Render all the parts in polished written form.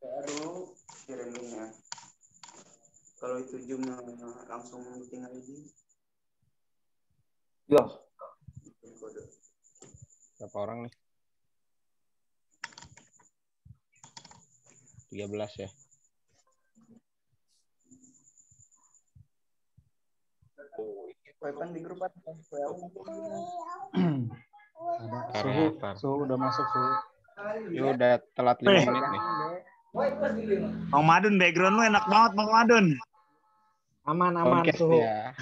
Aduh, kirim linknya. Kalau itu Zoom langsung meeting ID. Yo. Berapa orang nih? 13 ya. Weapon di grup apa? Suhu udah masuk suhu. Ini udah telat 5 menit nih. Bang Madun, background lu enak banget Bang Madun. Aman Podcast suhu. ya.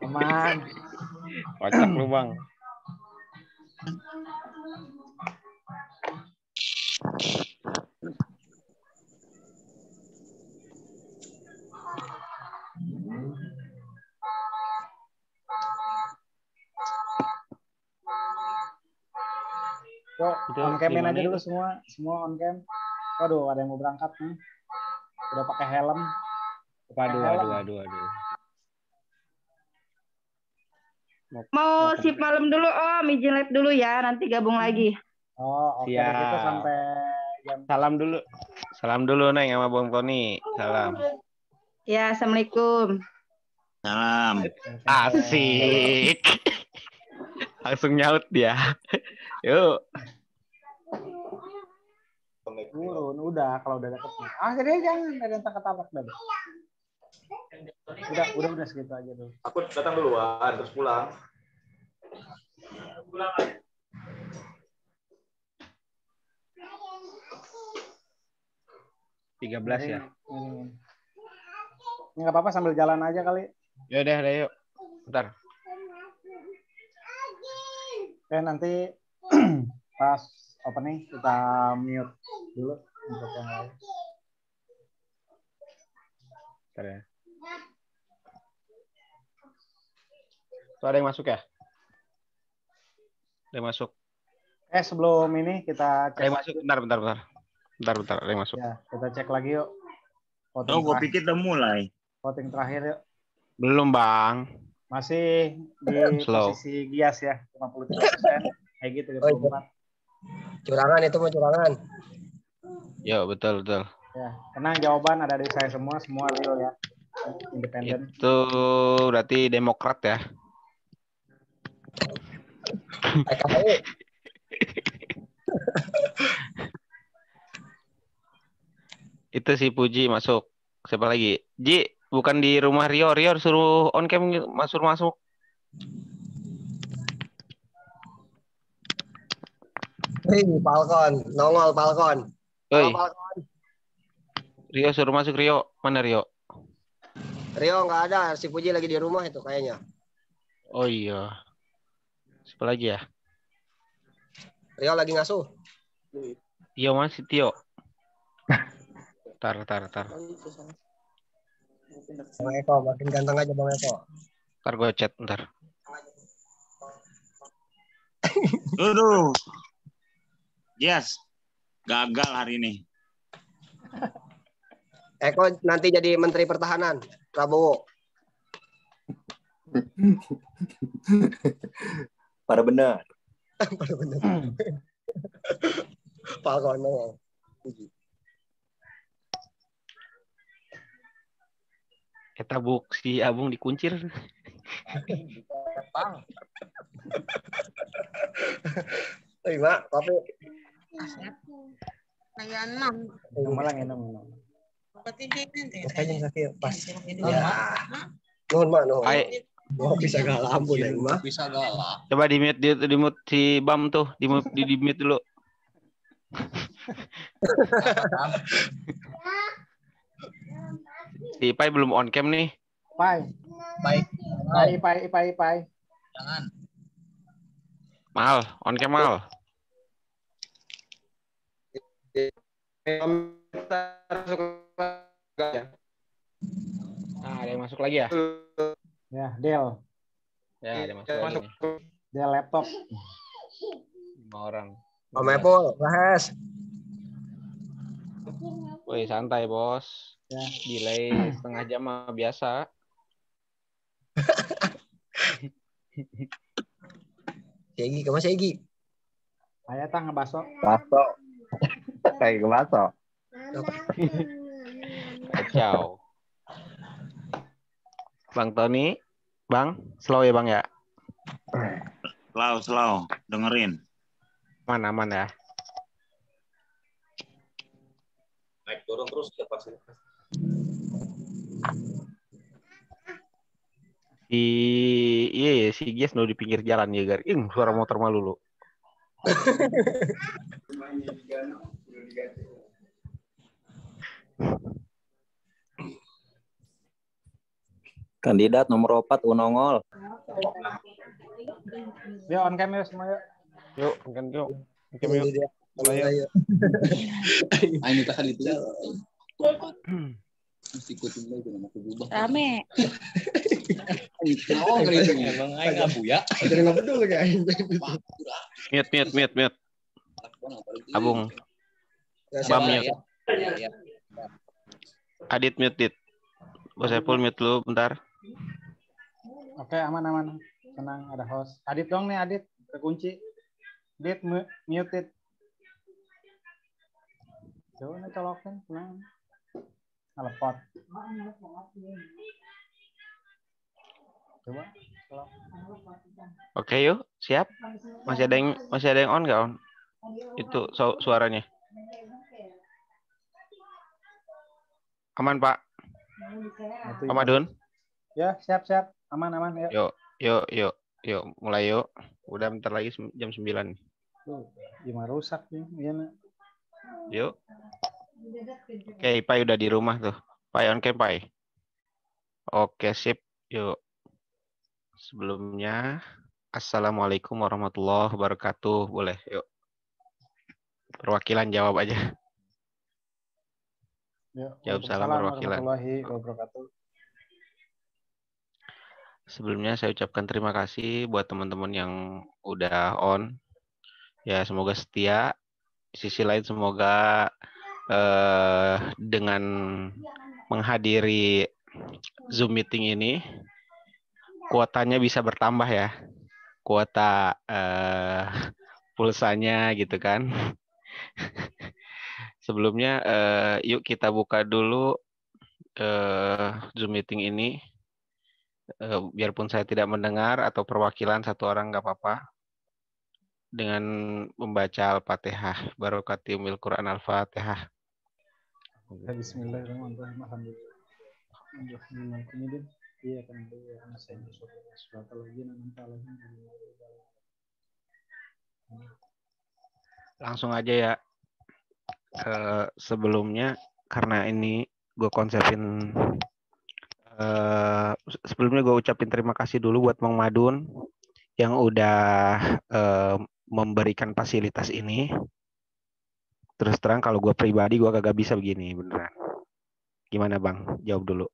Aman. Kocak lu Bang. Kok on cam-in aja dulu semua on cam. Waduh, ada yang mau berangkat nih. Udah pakai helm. Waduh. Mau sip malam dulu Om, izin live dulu ya, nanti gabung lagi. Oh, oke. Siap. Kita sampai jam. Salam dulu Neng sama Bang Tony. Salam. Ya, Assalamualaikum. Salam. Asik. Langsung nyaut dia. Yuk. Turun, udah kalau udah deket. Akhirnya jangan ada yang ketabrak dah. Udah segitu aja dulu. Aku datang duluan terus pulang. Tiga belas ya. Ini nggak apa-apa sambil jalan aja kali. Yaudah, yuk. Bentar. Oke, nanti pas opening kita mute dulu untuk yang lain. Bentar ya. Tuh ada yang masuk ya? Ada yang masuk. Sebelum ini kita cek. Ada yang masuk. Bentar. Ada yang masuk. Ya, kita cek lagi yuk. Oh, gue pikir udah mulai. Voting terakhir yuk. Belum, Bang. Masih di posisi Gias ya, 53%. Kayak gitu, 24. Curangan itu mau curangan. Yo, betul. Ya, tenang, jawaban ada di saya semua real ya. Independen. Itu berarti Demokrat ya. Itu si Puji masuk. Siapa lagi? Ji, bukan di rumah Rio suruh on cam masuk. Hei, Falcon, nongol Falcon. Oi. Falcon. Rio suruh masuk Rio. Mana Rio? Rio nggak ada, si Puji lagi di rumah itu kayaknya. Oh iya. Siapa lagi ya? Rio lagi ngasuh. Tio masih Tio. Tar. Bang Eko, makin ganteng aja Bang Eko. Ntar gue chat ntar. Aduh. Yes. Gagal hari ini. Eko nanti jadi Menteri Pertahanan, Prabowo. Pada benar. Falcon nongol. Kita buk si Abung dikuncir. Bang. Mak, tapi Saya 6. Enam. Berarti dia nanti. Kayaknya sakit pas. Nuhun. Oh, bisa galah ampun ya, Mak. Bisa galah. Coba di mute si Bam tuh, di mute dulu. Si Pai belum on cam nih. Pai. Jangan. Mal, on cam Mal. Nah, ada yang masuk lagi ya? Ya, Del. Ya, ada yang masuk lagi nih. Del laptop. 5 orang. Om Epul, bahas. Woi, santai, Bos. Ya. Delay setengah jam mah biasa. Segi, ke Mas Segi. Aya tah ngebaso. Baso. Kayak baso. Kacau. Bang Tony, Bang, slow ya Bang ya. Slow. Dengerin. Aman ya. Naik turun terus ya Pak. Si Gies di pinggir jalan ya Gar. Suara motor malu lu. Kandidat nomor 4 Unongol. Yuk on cam yuk semua yuk. Yuk, kan yuk. Ayo. Ini tahan itu. Mesti ikutin lagi nama berubah. Rame. Emang aing ngabu ya. Jadi enggak peduli kayak aing. Mute. Abung. Bam mute. Adit mute. Bos Epul mute lu bentar. Oke, aman. Tenang, ada host. Adit dong nih, Adit. Kekunci. Adit muted. Coba nih colokin, tenang. Teleport. Coba. Oke yuk, siap. Masih ada yang on nggak on? Itu suaranya. Aman Pak. Pak Madun. Ya, siap. Aman ya. Yuk, mulai yuk. Udah bentar lagi jam 9. Tuh, gimana rusak nih, gimana? Yuk. Oke, Pai udah di rumah tuh. Pai on cam, Pai. Oke, sip. Yuk. Sebelumnya, Assalamualaikum warahmatullahi wabarakatuh. Boleh, yuk. Perwakilan jawab aja. Yuk, Jawab salam perwakilan. warahmatullahi wabarakatuh. Sebelumnya saya ucapkan terima kasih buat teman-teman yang udah on. Ya, semoga setia. Di sisi lain semoga dengan menghadiri Zoom meeting ini kuotanya bisa bertambah ya. Kuota pulsanya gitu kan. Sebelumnya yuk kita buka dulu Zoom meeting ini. Biarpun saya tidak mendengar atau perwakilan satu orang nggak apa-apa. Dengan membaca Al-Fatihah. Barokatimil Quran Al-Fatihah. Bismillahirrahmanirrahim. Alhamdulillah. Iya kan langsung aja ya. Sebelumnya karena ini gue konsepin sebelumnya gue ucapin terima kasih dulu buat Mang Madun yang udah memberikan fasilitas ini. Terus terang kalau gue pribadi gue kagak bisa begini beneran. Gimana Bang? Jawab dulu.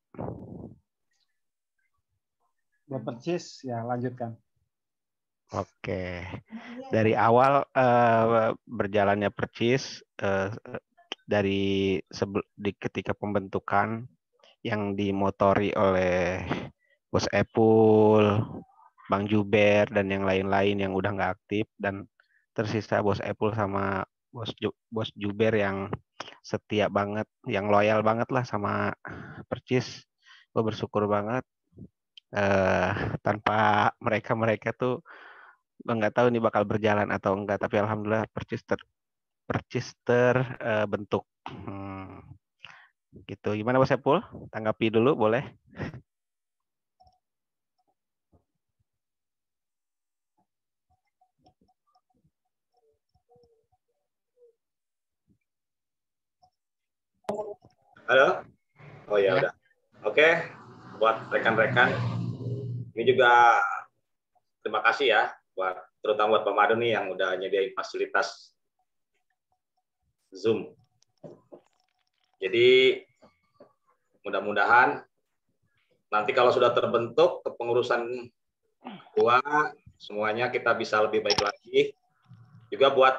Buat percis ya lanjutkan. Oke. Dari awal berjalannya percis dari ketika pembentukan yang dimotori oleh Bos Epul, Bang Juber dan yang lain-lain yang udah nggak aktif dan tersisa Bos Epul sama Bos Juber yang setia banget, yang loyal banget lah sama percis. Gue bersyukur banget. Tanpa mereka tuh nggak tahu nih bakal berjalan atau enggak, tapi alhamdulillah percis terbentuk. Gitu. Gimana Bos Epul? Tanggapi dulu boleh? Halo? Oh ya udah. Oke, buat rekan-rekan ini juga terima kasih ya terutama buat Pak Madu nih yang udah nyediain fasilitas Zoom. Jadi mudah-mudahan nanti kalau sudah terbentuk kepengurusan ketua semuanya kita bisa lebih baik lagi. Juga buat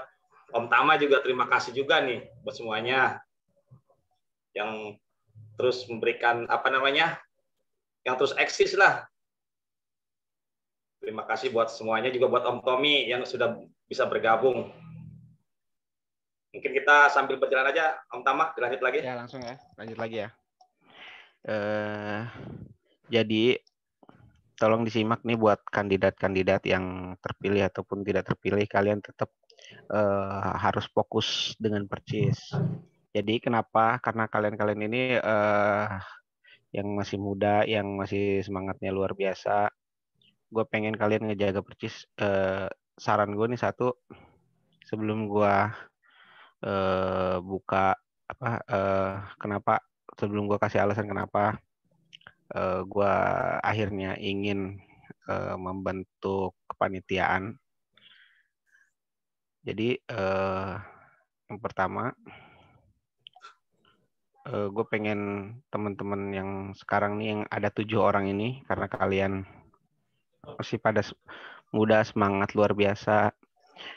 Om Tama juga terima kasih juga nih buat semuanya yang terus memberikan yang terus eksis lah. Terima kasih buat semuanya, juga buat Om Tommy yang sudah bisa bergabung Mungkin kita sambil berjalan aja, Om Tama, dilanjut lagi. Ya langsung ya, lanjut lagi ya. Jadi tolong disimak nih buat kandidat-kandidat yang terpilih ataupun tidak terpilih, kalian tetap harus fokus dengan percis. Jadi kenapa? Karena kalian-kalian ini yang masih muda, yang masih semangatnya luar biasa. Gue pengen kalian ngejaga percis. Saran gue nih satu, sebelum gue buka kenapa, sebelum gue kasih alasan kenapa gue akhirnya ingin membentuk kepanitiaan. Jadi yang pertama, gue pengen teman-teman yang sekarang nih, yang ada 7 orang ini, karena kalian masih pada muda, semangat luar biasa.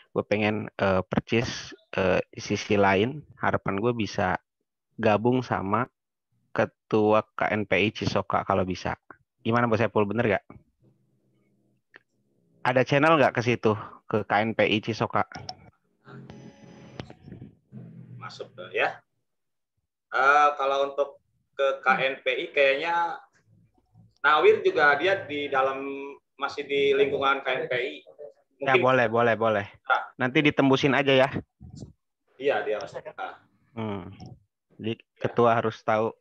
Gue pengen percis di sisi lain, harapan gue bisa gabung sama ketua KNPI Cisoka kalau bisa. Gimana Bos Epul, bener gak? Ada channel nggak ke situ, ke KNPI Cisoka? Masuk ya. Kalau untuk ke KNPI kayaknya Nawir juga dia di dalam, masih di lingkungan KNPI. Ya boleh. Nanti ditembusin aja ya. Iya dia. Jadi ketua harus tahu,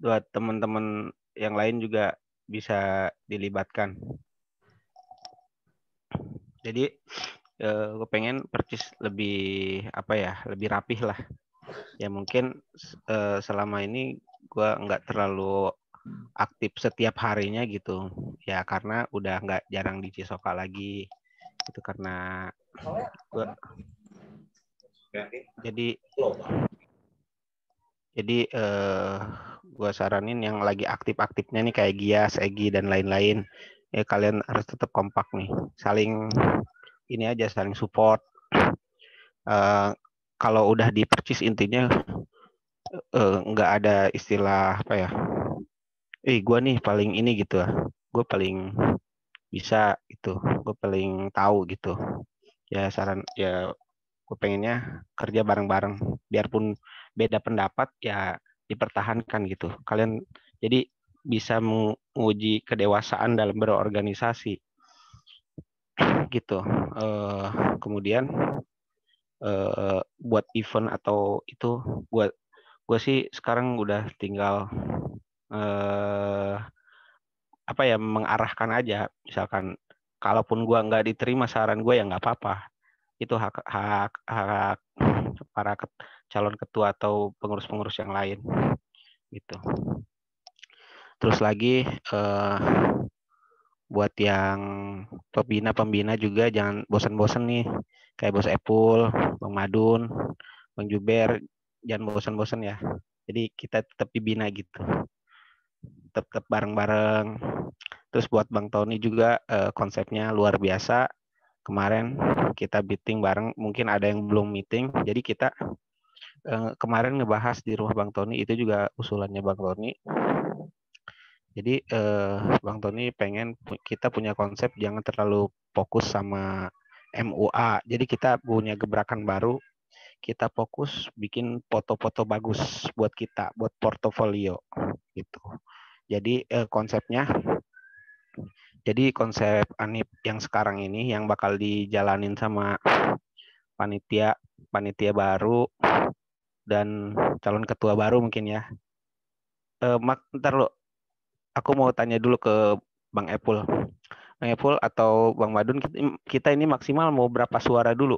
buat teman-teman yang lain juga bisa dilibatkan. Jadi gue pengen percis lebih lebih rapih lah. Ya mungkin selama ini gue nggak terlalu aktif setiap harinya gitu. Ya karena udah nggak jarang di Cisoka lagi. Itu karena gue jadi gue saranin yang lagi aktif-aktifnya nih kayak Gias, Egi dan lain-lain. Ya kalian harus tetap kompak nih. Saling support. Kalau udah di percis intinya nggak ada istilah gue nih paling ini gitu, gue paling bisa itu, gue paling tahu gitu. Ya gue pengennya kerja bareng-bareng, biarpun beda pendapat ya dipertahankan gitu. Kalian jadi bisa menguji kedewasaan dalam berorganisasi gitu. Kemudian buat event atau itu, gue sih sekarang udah tinggal mengarahkan aja. Misalkan kalaupun gue nggak diterima saran gue, ya nggak apa-apa. Itu hak para calon ketua atau pengurus-pengurus yang lain gitu. Terus lagi buat yang pembina juga jangan bosan-bosan nih, kayak Bos Epul, Bang Madun, Bang Juber, jangan bosan-bosan ya. Jadi kita tetap dibina gitu, tetap bareng-bareng. Terus buat Bang Tony juga konsepnya luar biasa. Kemarin kita meeting bareng, mungkin ada yang belum meeting, jadi kita kemarin ngebahas di rumah Bang Tony, itu juga usulannya Bang Tony. Jadi Bang Tony pengen kita punya konsep jangan terlalu fokus sama MUA. Jadi kita punya gebrakan baru, kita fokus bikin foto-foto bagus buat kita, buat portofolio gitu. Jadi konsepnya, jadi konsep ANIP yang sekarang ini yang bakal dijalanin sama panitia baru dan calon ketua baru mungkin ya. Ntar lo, aku mau tanya dulu ke Bang Epul. Bang Epul atau Bang Madun, kita ini maksimal mau berapa suara dulu?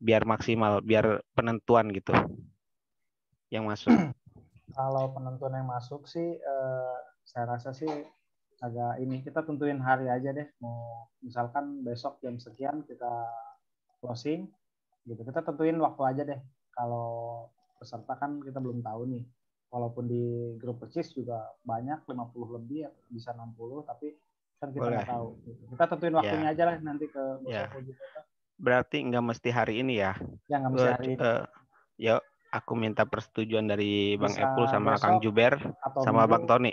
Biar maksimal, biar penentuan gitu yang masuk. Kalau penentuan yang masuk sih, saya rasa sih agak ini, kita tentuin hari aja deh. Mau misalkan besok jam sekian kita closing gitu. Kita tentuin waktu aja deh. Kalau peserta kan kita belum tahu nih. Walaupun di grup percis juga banyak, 50 lebih, bisa 60, tapi kan kita nggak tahu. Gitu. Kita tentuin waktunya aja lah nanti ke Berarti nggak mesti hari ini ya? Ya nggak mesti hari ini. Ya, aku minta persetujuan dari Bang Epul sama Kang Juber sama minggu, Bang Tony.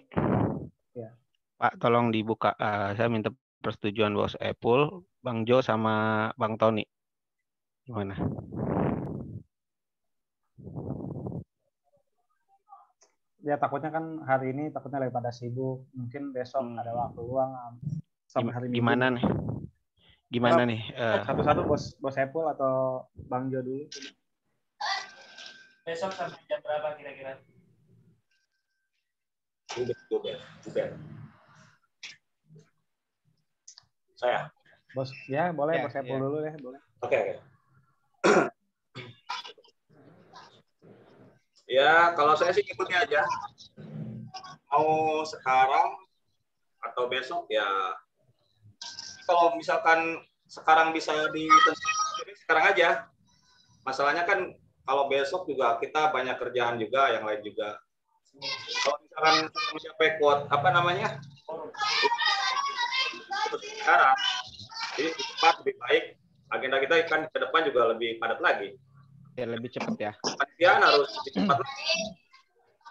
Ya. Pak, tolong dibuka. Saya minta persetujuan Bos Epul, Bang Jo sama Bang Tony. Gimana? Ya takutnya kan hari ini takutnya lagi pada sibuk, mungkin besok ada waktu luang sampai hari Minggu. Gimana nih? Gimana nih? Satu-satu bos Epul atau Bang Jo dulu. Besok sampai jam berapa kira-kira? Uber. Saya. Bos, ya boleh Ya, bos Epul ya. dulu ya, boleh. Oke. Ya, kalau saya sih ikuti aja. Mau sekarang atau besok ya. Kalau misalkan sekarang bisa ditentukan, sekarang aja. Masalahnya kan kalau besok juga kita banyak kerjaan juga, yang lain juga. Kalau misalkan mencapai kuot apa namanya? Sekarang, jadi cepat lebih baik. Agenda kita kan ke depan juga lebih padat lagi. Ya lebih cepat ya. Kepanitiaan harus lebih cepat lagi.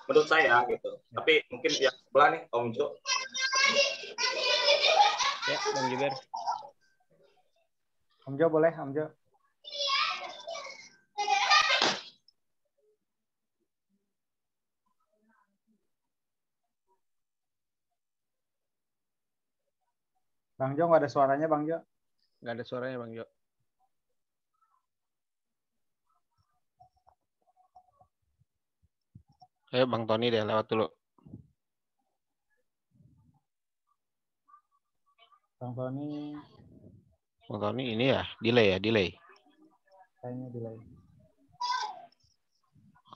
Menurut saya gitu. Tapi mungkin yang sebelah nih Om Jo. Ya, Bang Juber. Om Jo boleh, Om Jo. Bang Jo nggak ada suaranya Bang Jo. Nggak ada suaranya Bang Jo. Ayo Bang Tony deh lewat dulu. Bang Tony. Bang Tony ini ya, delay. Kayaknya delay.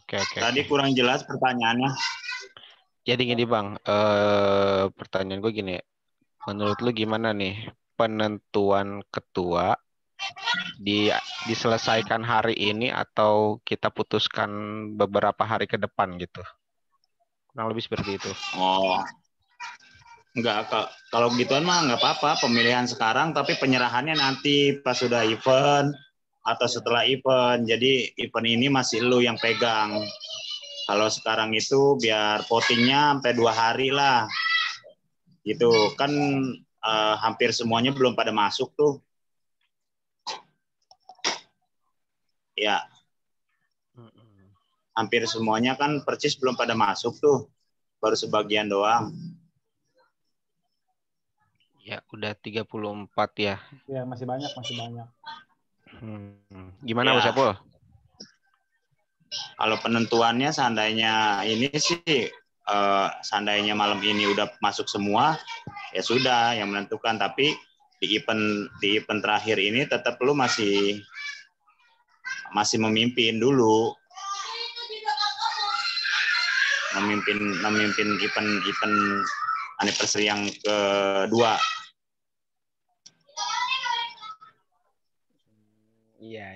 Oke. Tadi kurang jelas pertanyaannya. Jadi gini Bang, pertanyaan gue gini, menurut lu gimana nih penentuan ketua diselesaikan hari ini atau kita putuskan beberapa hari ke depan gitu? Kurang lebih seperti itu. Oh, enggak, kalau gituan mah nggak apa-apa pemilihan sekarang, tapi penyerahannya nanti pas sudah event atau setelah event. Jadi event ini masih lu yang pegang. Kalau sekarang itu biar votingnya sampai 2 hari lah. Gitu kan, hampir semuanya belum pada masuk tuh. Ya. Hampir semuanya kan percis belum pada masuk tuh. Baru sebagian doang. Ya, udah 34 ya. Ya, masih banyak. Gimana Ya. Bos Epul? Kalau penentuannya seandainya ini sih, seandainya malam ini udah masuk semua, ya sudah yang menentukan. Tapi di event terakhir ini tetap lu masih memimpin dulu. Memimpin event anniversary yang kedua. Iya.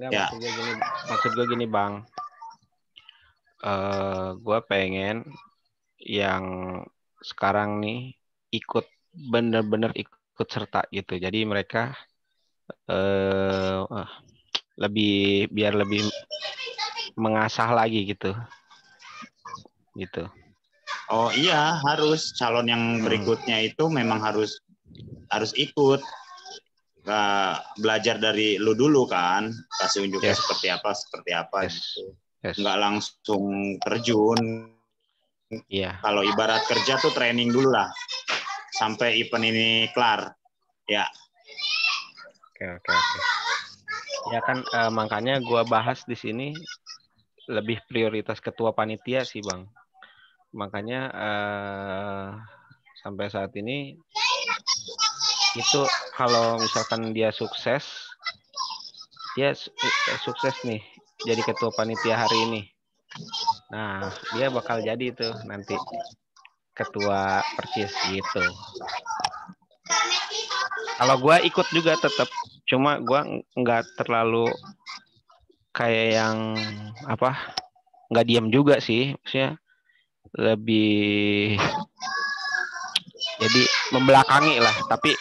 Nggak, maksud gue gini Bang. Gue pengen yang sekarang nih bener-bener ikut serta gitu. Jadi mereka biar lebih mengasah lagi gitu. Oh iya, harus calon yang berikutnya itu memang harus ikut. Belajar dari lu dulu kan, kasih unjuknya seperti apa gitu. Nggak langsung terjun. Iya. Kalau ibarat kerja tuh training dulu lah sampai event ini kelar. Ya. Oke. Ya kan makanya gua bahas di sini lebih prioritas ketua panitia sih Bang. Makanya sampai saat ini itu kalau misalkan dia sukses nih jadi ketua panitia hari ini. Nah, dia bakal jadi itu nanti ketua Percis gitu. Kalau gue ikut juga tetap, cuma gue nggak terlalu kayak yang nggak diam juga sih, maksudnya lebih jadi membelakangi lah, tapi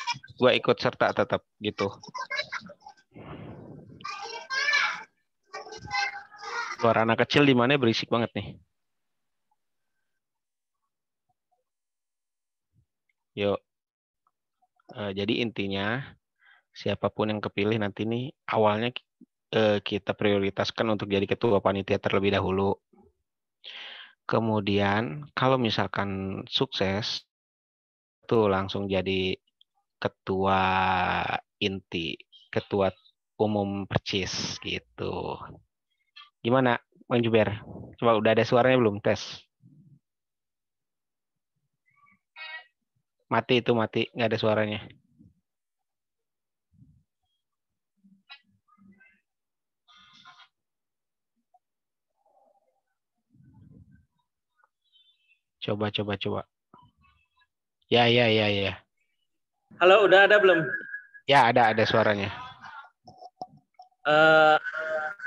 gue ikut serta tetap gitu. Suara anak kecil di mana berisik banget nih. Yuk. Jadi intinya siapapun yang kepilih nanti nih awalnya kita prioritaskan untuk jadi ketua panitia terlebih dahulu. Kemudian kalau misalkan sukses, tuh langsung jadi ketua inti, ketua umum percis gitu. Gimana, Bang Juber? Coba udah ada suaranya belum? Tes. Mati itu, mati. Nggak ada suaranya. Coba. Ya. Halo, udah ada belum? Ya, ada suaranya.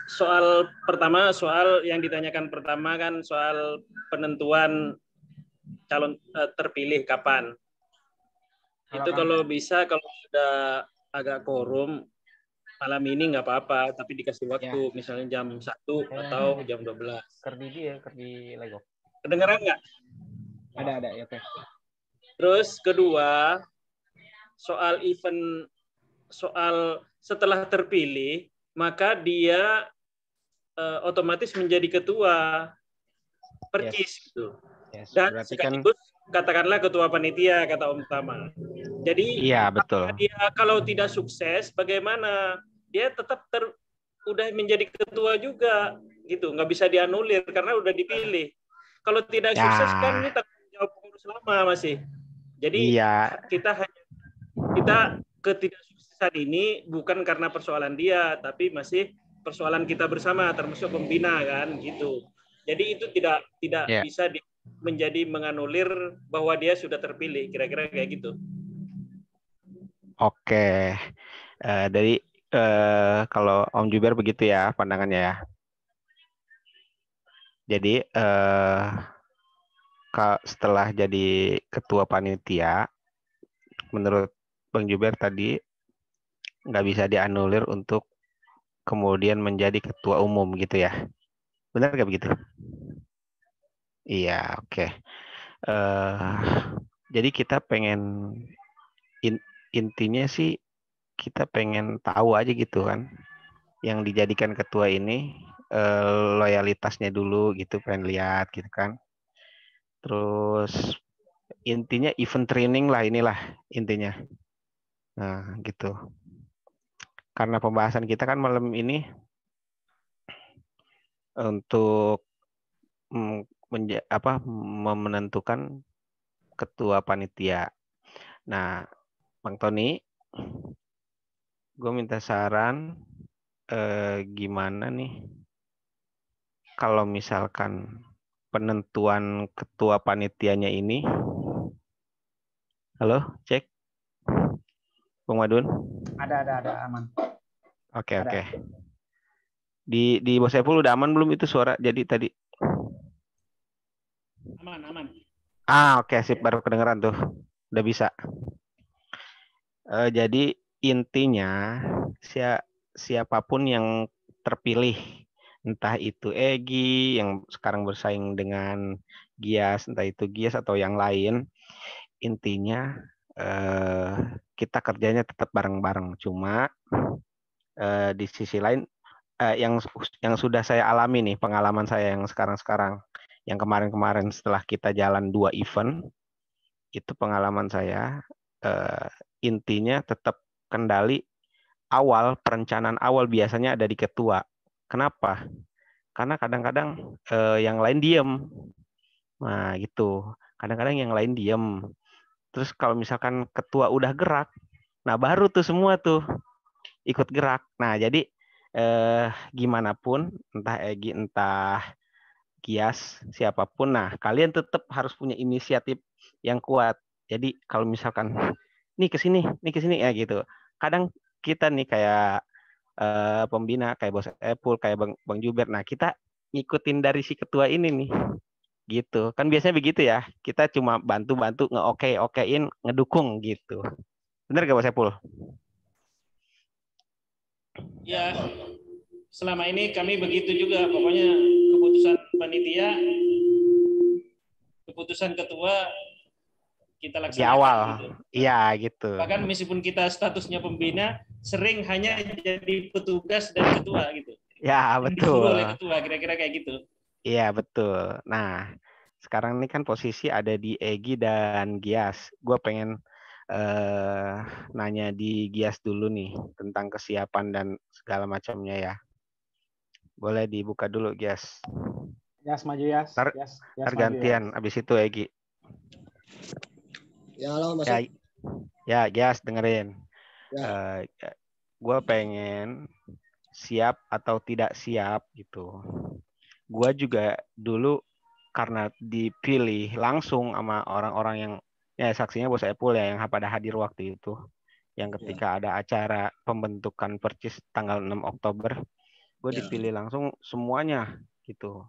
Soal pertama, soal yang ditanyakan pertama kan soal penentuan calon terpilih kapan. Itu kalau bisa, kalau sudah agak korum malam ini nggak apa-apa, tapi dikasih waktu misalnya jam 1 atau jam 12. Kerdi Lego. Kedengeran nggak? Ada ya, oke. Terus kedua, soal event, soal setelah terpilih, maka dia otomatis menjadi ketua percis gitu. Dan sekaligus katakanlah ketua panitia, kata Om Tama. Jadi iya, betul. Dia kalau tidak sukses, bagaimana? Dia tetap udah menjadi ketua juga, gitu. Nggak bisa dianulir karena udah dipilih. Kalau tidak sukses kan ini tanggung jawab pengurus lama masih. Jadi kita ketidaksuksesan ini bukan karena persoalan dia, tapi masih persoalan kita bersama, termasuk pembina kan, gitu. Jadi itu tidak bisa menjadi menganulir bahwa dia sudah terpilih, kira-kira kayak gitu. Oke, dari kalau Om Juber begitu ya pandangannya ya. Jadi setelah jadi ketua panitia, menurut Bang Juber tadi nggak bisa dianulir untuk kemudian menjadi ketua umum gitu ya. Benar nggak begitu? Iya, oke. Jadi kita pengen intinya sih kita pengen tahu aja gitu kan, yang dijadikan ketua ini loyalitasnya dulu gitu, pengen lihat gitu kan. Terus intinya event training lah, inilah intinya. Nah gitu. Karena pembahasan kita kan malam ini untuk menentukan ketua panitia. Nah, Bang Tony, gue minta saran gimana nih kalau misalkan penentuan ketua panitianya ini. Halo, cek. Bang Madun? Ada aman. Oke. Di Bos Epul udah aman belum itu suara jadi tadi? Aman. Oke, sip, baru kedengeran tuh. Udah bisa. Jadi intinya siapapun yang terpilih, entah itu Egi yang sekarang bersaing dengan Gias, entah itu Gias atau yang lain, intinya kita kerjanya tetap bareng-bareng. Cuma di sisi lain yang sudah saya alami nih, pengalaman saya yang sekarang, yang kemarin setelah kita jalan 2 event, itu pengalaman saya intinya tetap kendali awal, perencanaan awal biasanya ada di ketua. Kenapa? Karena kadang-kadang yang lain diem. Nah gitu, kadang-kadang yang lain diem. Terus kalau misalkan ketua udah gerak, nah baru tuh semua tuh ikut gerak. Nah jadi gimana pun, entah Egi, entah Gias, siapapun, nah kalian tetap harus punya inisiatif yang kuat. Jadi kalau misalkan nih ke sini ya gitu. Kadang kita nih kayak pembina, kayak Bos Epul, kayak Bang Juber, nah kita ngikutin dari si ketua ini nih. Gitu. Kan biasanya begitu ya. Kita cuma bantu-bantu nge-okein, ngedukung gitu. Benar gak Bos Epul? Ya, selama ini kami begitu juga. Pokoknya keputusan panitia, keputusan ketua kita laksanakan. Di awal. Gitu. Iya gitu. Bahkan meskipun kita statusnya pembina, sering hanya jadi petugas dan ketua gitu. Ya, Yang disuruh betul. oleh ketua, kira-kira kayak gitu. Iya, betul. Nah, sekarang ini kan posisi ada di Egi dan Gias. Gue pengen nanya di Gias dulu nih tentang kesiapan dan segala macamnya ya. Boleh dibuka dulu, Gias. Yas maju Yas. Ntar Yas gantian, abis itu Egi. Ya, halo, masuk. Ya, Gias dengerin. Ya. Gue pengen siap atau tidak siap gitu. Gue juga dulu karena dipilih langsung sama orang-orang yang ya saksinya Bos Epul ya yang pada hadir waktu itu, yang ketika ada acara pembentukan Percis tanggal 6 Oktober, gue dipilih langsung semuanya gitu,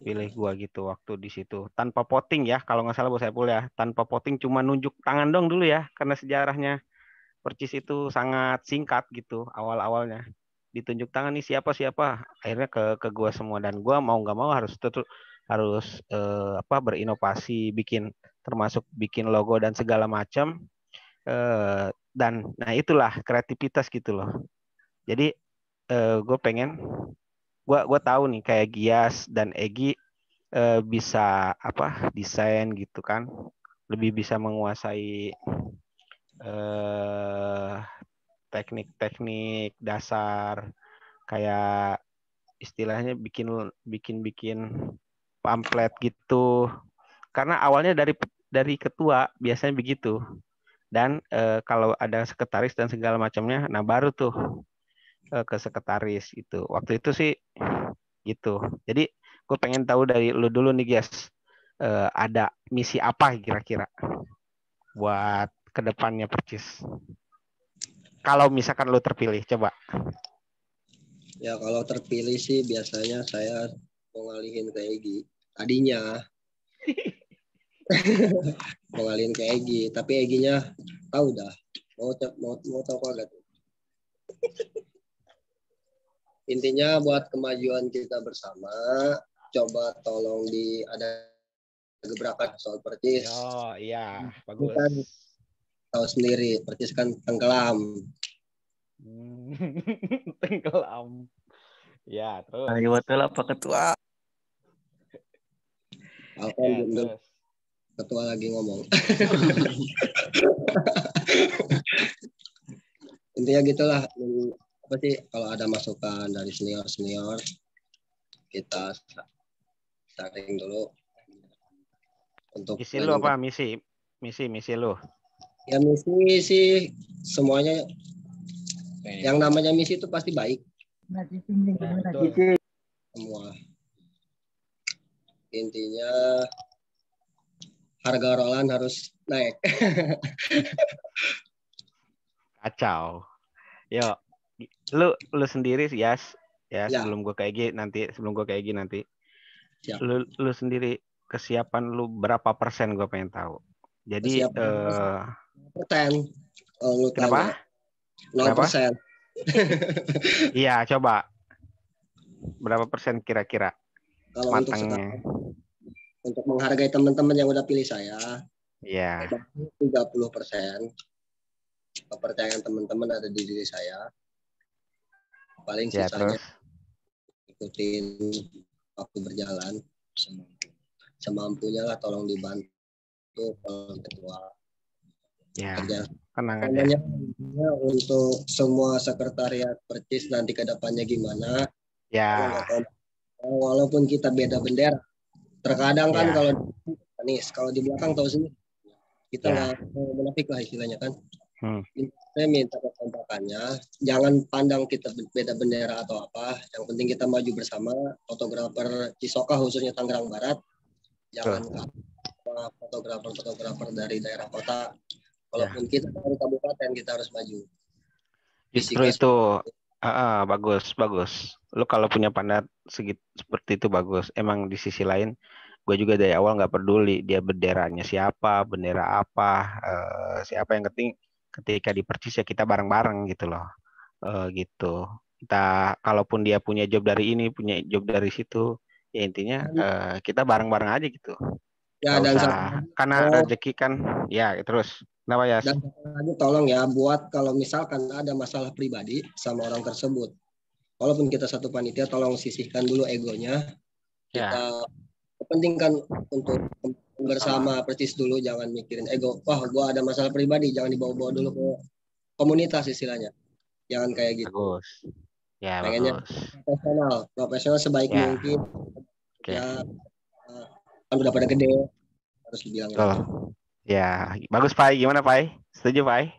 pilih gue gitu waktu di situ tanpa voting ya, kalau nggak salah Bos Epul ya, tanpa voting, cuma nunjuk tangan dong dulu ya, karena sejarahnya Percis itu sangat singkat gitu awal-awalnya, ditunjuk tangan nih siapa akhirnya ke gue semua, dan gue mau nggak mau harus berinovasi, termasuk bikin logo dan segala macam, dan nah itulah kreativitas gitu loh. Jadi gue tahu nih kayak Gias dan Egi bisa desain gitu kan, lebih bisa menguasai teknik-teknik dasar, kayak istilahnya bikin pamflet gitu, karena awalnya dari ketua biasanya begitu, dan kalau ada sekretaris dan segala macamnya, nah baru tuh ke sekretaris itu. Waktu itu sih gitu. Jadi gue pengen tahu dari lu dulu nih guys, ada misi apa kira-kira buat kedepannya Percis? Kalau misalkan lu terpilih, coba. Ya kalau terpilih sih biasanya saya mau ngalihin ke Egi. Tadinya mau ngalihin ke Egi, tapi Eginya tahu dah mau tahu apa tuh. Intinya buat kemajuan kita bersama, coba tolong ada gebrakan soal Percis. Oh iya, bagus. Kan tahu sendiri, Percis kan tenggelam. Tenggelam. Ya, terus. Ayo betul apa ketua? Alfon ya, ketua lagi ngomong. Intinya gitulah. Apa sih kalau ada masukan dari senior kita sharing dulu untuk misi lu apa misi lu? Ya misi sih semuanya yang namanya misi itu pasti baik. Semua intinya harga rolan harus naik. Kacau. Yo, lu sendiri ya. Sebelum gue kayak gini nanti. Lu sendiri kesiapan lu berapa persen, gue pengen tahu. Jadi persen. Kenapa? 0%. Iya, coba. Berapa persen kira-kira? Kalau matangnya? Untuk menghargai teman-teman yang udah pilih saya. Iya. 30%. Kepercayaan teman-teman ada di diri saya. Paling sisanya ikutin waktu berjalan semampunya lah, tolong dibantu kalau ketua. Ya, kerja. Tenang aja. Untuk semua sekretariat Percis nanti ke depannya gimana? Ya. Walaupun kita beda bendera, terkadang kan kalau di belakang tahu sendiri kita nggak munafik lah istilahnya kan. Saya minta kekompakannya, jangan pandang kita beda bendera atau apa, yang penting kita maju bersama. Fotografer Cisoka khususnya Tangerang Barat, jangan fotografer dari daerah kota, walaupun kita dari kabupaten kita harus maju. Justru itu bagus. Lu kalau punya pandangan seperti itu bagus. Emang di sisi lain, gue juga dari awal nggak peduli dia benderanya siapa, bendera apa, siapa, yang penting ketika di Percis ya kita bareng-bareng gitu loh, gitu. Kita kalaupun dia punya job dari ini, punya job dari situ, ya intinya kita bareng-bareng aja gitu. Ya, dan karena rezeki kan, ya terus. Kenapa ya? Dan lagi tolong ya buat kalau misalkan ada masalah pribadi sama orang tersebut, walaupun kita satu panitia, tolong sisihkan dulu egonya. Kita pentingkan untuk bersama persis dulu, jangan mikirin ego. Wah, gua ada masalah pribadi, jangan dibawa-bawa dulu ke komunitas istilahnya. Jangan kayak gitu. Bagus. Ya, pengennya bagus. profesional sebaik mungkin. Ya, kan udah pada gede, harus dibilang. Ya, bagus Pai. Gimana Pai? Setuju Pai?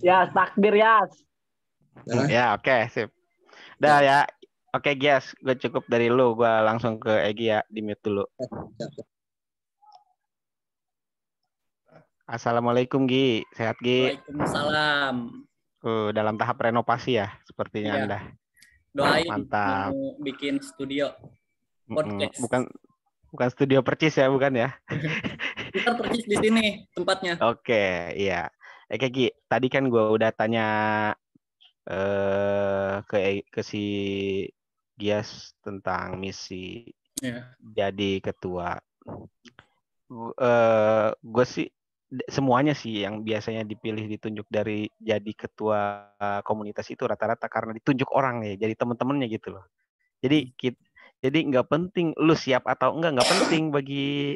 Ya, takbir ya. Ya, oke, sip. Dah ya. Oke, Gias, gue cukup dari lu. Gue langsung ke Egi ya, di mute dulu. Assalamualaikum Gi, sehat Gi? Waalaikumsalam. Dalam tahap renovasi ya, sepertinya Iya. Anda. Doain Mantap. mau bikin studio podcast. Bukan studio percis ya, bukan ya? Kita percis di sini tempatnya. Oke, iya. Gi, tadi kan gue udah tanya ke si Gias tentang misi jadi ketua. Gue sih semuanya sih yang biasanya dipilih ditunjuk dari jadi ketua komunitas itu rata-rata karena ditunjuk orang ya, jadi teman-temannya gitu loh. Jadi nggak penting lu siap atau nggak penting bagi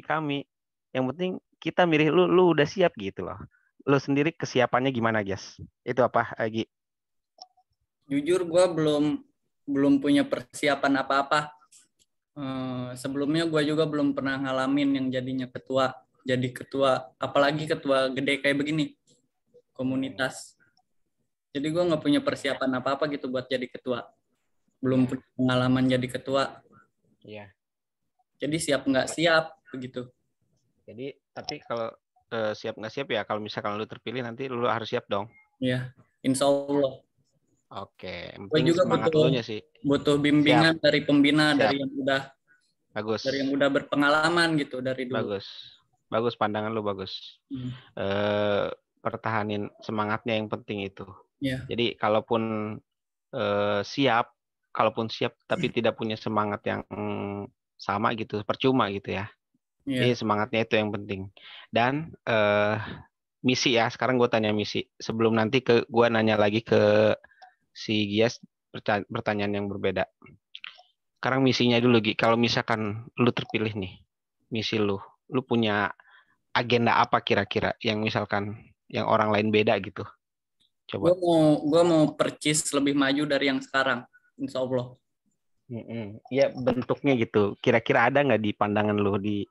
kami. Yang penting kita milih lu udah siap gitu loh. Lu sendiri kesiapannya gimana, Guys? Itu apa, Agi? Jujur gue belum punya persiapan apa-apa. Sebelumnya gue juga belum pernah ngalamin yang jadinya ketua. Jadi ketua, apalagi ketua gede kayak begini, komunitas. Jadi gue nggak punya persiapan apa-apa gitu buat jadi ketua. Belum punya pengalaman jadi ketua. Iya. Jadi siap nggak siap begitu. Jadi tapi kalau siap nggak siap ya, kalau misalkan lu terpilih nanti lu harus siap dong. Iya, insya Allah. Oke, gue juga butuh bimbingan dari pembina, dari yang udah bagus, dari yang udah berpengalaman gitu dari dulu. Bagus pandangan lu bagus. Pertahanin semangatnya yang penting itu. Yeah. Jadi kalaupun siap tapi tidak punya semangat yang sama gitu, percuma gitu ya. Jadi semangatnya itu yang penting. Dan misi ya, sekarang gue tanya misi. Sebelum nanti gue nanya lagi ke si Gias pertanyaan yang berbeda. Sekarang misinya dulu Gi. Kalau misalkan lu terpilih nih, misi lu punya agenda apa kira-kira yang misalkan yang orang lain beda gitu? Coba. Gue mau percis lebih maju dari yang sekarang, insya Allah. Iya bentuknya gitu. Kira-kira ada nggak di pandangan lu, di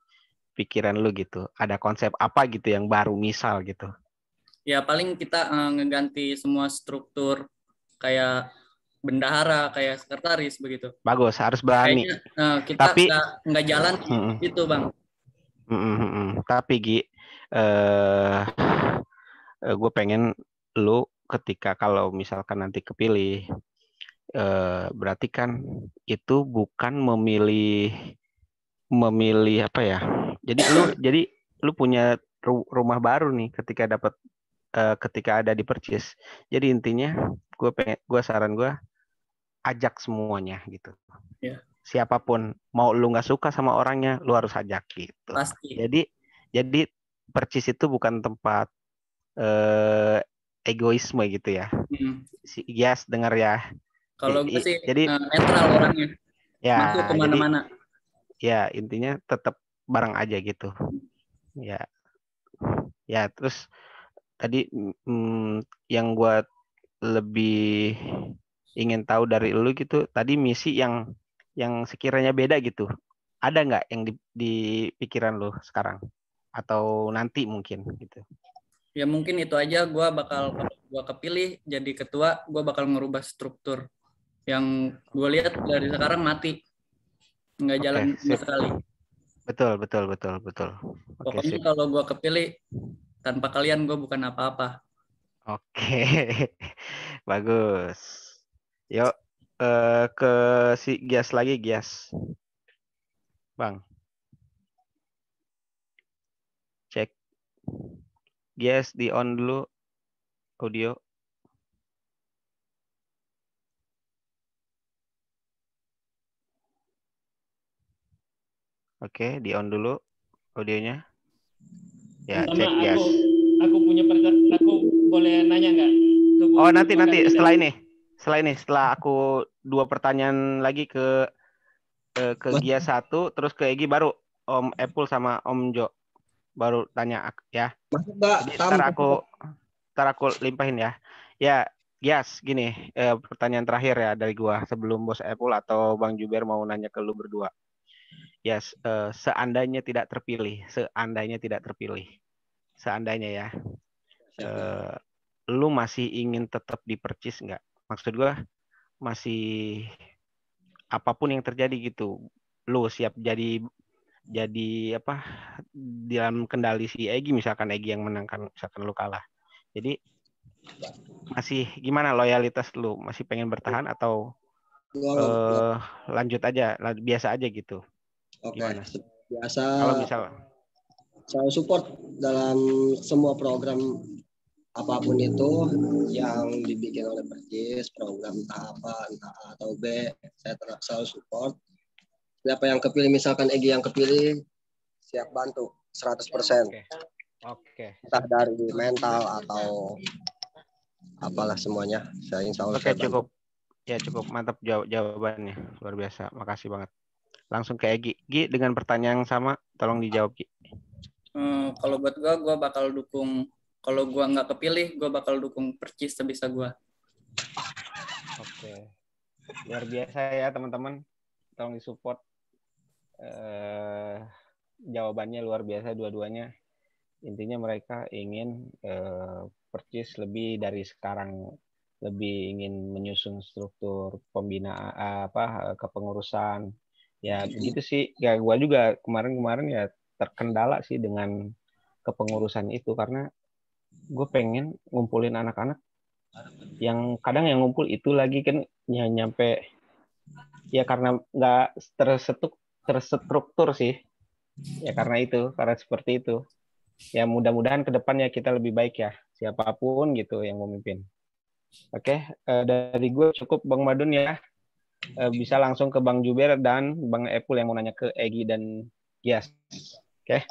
pikiran lu gitu? Ada konsep apa gitu yang baru misal gitu? Ya paling kita ngeganti semua struktur kayak bendahara, kayak sekretaris begitu. Bagus, harus berani. Kayaknya kita nggak jalan gitu bang. Tapi Gi, gue pengen lu ketika kalau misalkan nanti kepilih, berarti kan itu bukan memilih apa ya? Jadi lu punya rumah baru nih ketika ada di Percis. Jadi intinya gue saran gue ajak semuanya gitu. Yeah. Siapapun, mau lu nggak suka sama orangnya, lu harus ajak gitu. Pasti. Jadi Percis itu bukan tempat egoisme gitu ya. Si Gias dengar ya. Kalau gue sih netral orangnya. Ya, masuk kemana-mana. Ya intinya tetap bareng aja gitu. Ya terus tadi yang gue lebih ingin tahu dari lu gitu. Tadi misi yang sekiranya beda gitu. Ada nggak yang di pikiran lu sekarang? Atau nanti mungkin gitu? Ya mungkin itu aja. Kalau gue kepilih jadi ketua, gue bakal ngerubah struktur. Yang gue lihat dari sekarang mati. Nggak jalan sama sekali. Betul. Pokoknya kalau gue kepilih, tanpa kalian gue bukan apa-apa. Oke. Bagus. Yuk ke si Gias lagi, Gias. Bang. Cek. Gias di on dulu audio. Oke, di on dulu audionya. Ya, Sama, cek yes. Aku punya aku boleh nanya nggak? Oh, nanti setelah aku 2 pertanyaan lagi ke Gia 1, terus ke Egi, baru Om Epul sama Om Jo baru tanya ya. Jadi ntar aku limpahin ya. Ya, yes, gini, pertanyaan terakhir ya dari gua sebelum Bos Epul atau Bang Juber mau nanya ke lu berdua. Yes, seandainya tidak terpilih, seandainya ya, lu masih ingin tetap di Percis nggak? Maksud gua masih apapun yang terjadi gitu, lu siap jadi apa dalam kendali si Egi, misalkan Egi yang menangkan, misalkan lu kalah. Jadi masih gimana loyalitas lu? Masih pengen bertahan atau lanjut aja, biasa aja gitu? Gimana? Biasa. Kalau misal saya support dalam semua program apapun itu yang dibikin oleh Percis, program entah apa, entah A atau B, saya selalu support. Siapa yang kepilih, misalkan Egi yang kepilih, siap bantu 100%. Oke. Entah dari mental atau apalah semuanya. Saya insya Allah. Oke, cukup. Ya cukup mantap jawabannya, luar biasa. Makasih banget. Langsung ke Egi. Gi, dengan pertanyaan yang sama, tolong dijawab, Gi. Kalau buat gue bakal dukung. Kalau gue nggak kepilih, gue bakal dukung Percis sebisa gue. Oke. Luar biasa ya teman-teman. Tolong disupport. Jawabannya luar biasa dua-duanya. Intinya mereka ingin Percis lebih dari sekarang, lebih ingin menyusun struktur pembinaan kepengurusan. Ya begitu sih. Ya gua juga kemarin ya terkendala sih dengan kepengurusan itu, karena gue pengen ngumpulin anak-anak yang kadang yang ngumpul itu lagi kan ya nyampe ya karena nggak terstruktur sih ya, karena seperti itu ya. Mudah-mudahan ke depannya kita lebih baik ya, siapapun gitu yang memimpin. Oke, dari gue cukup Bang Madun ya. Bisa langsung ke Bang Juber dan Bang Epul yang mau nanya ke Egi dan Gias. Oke.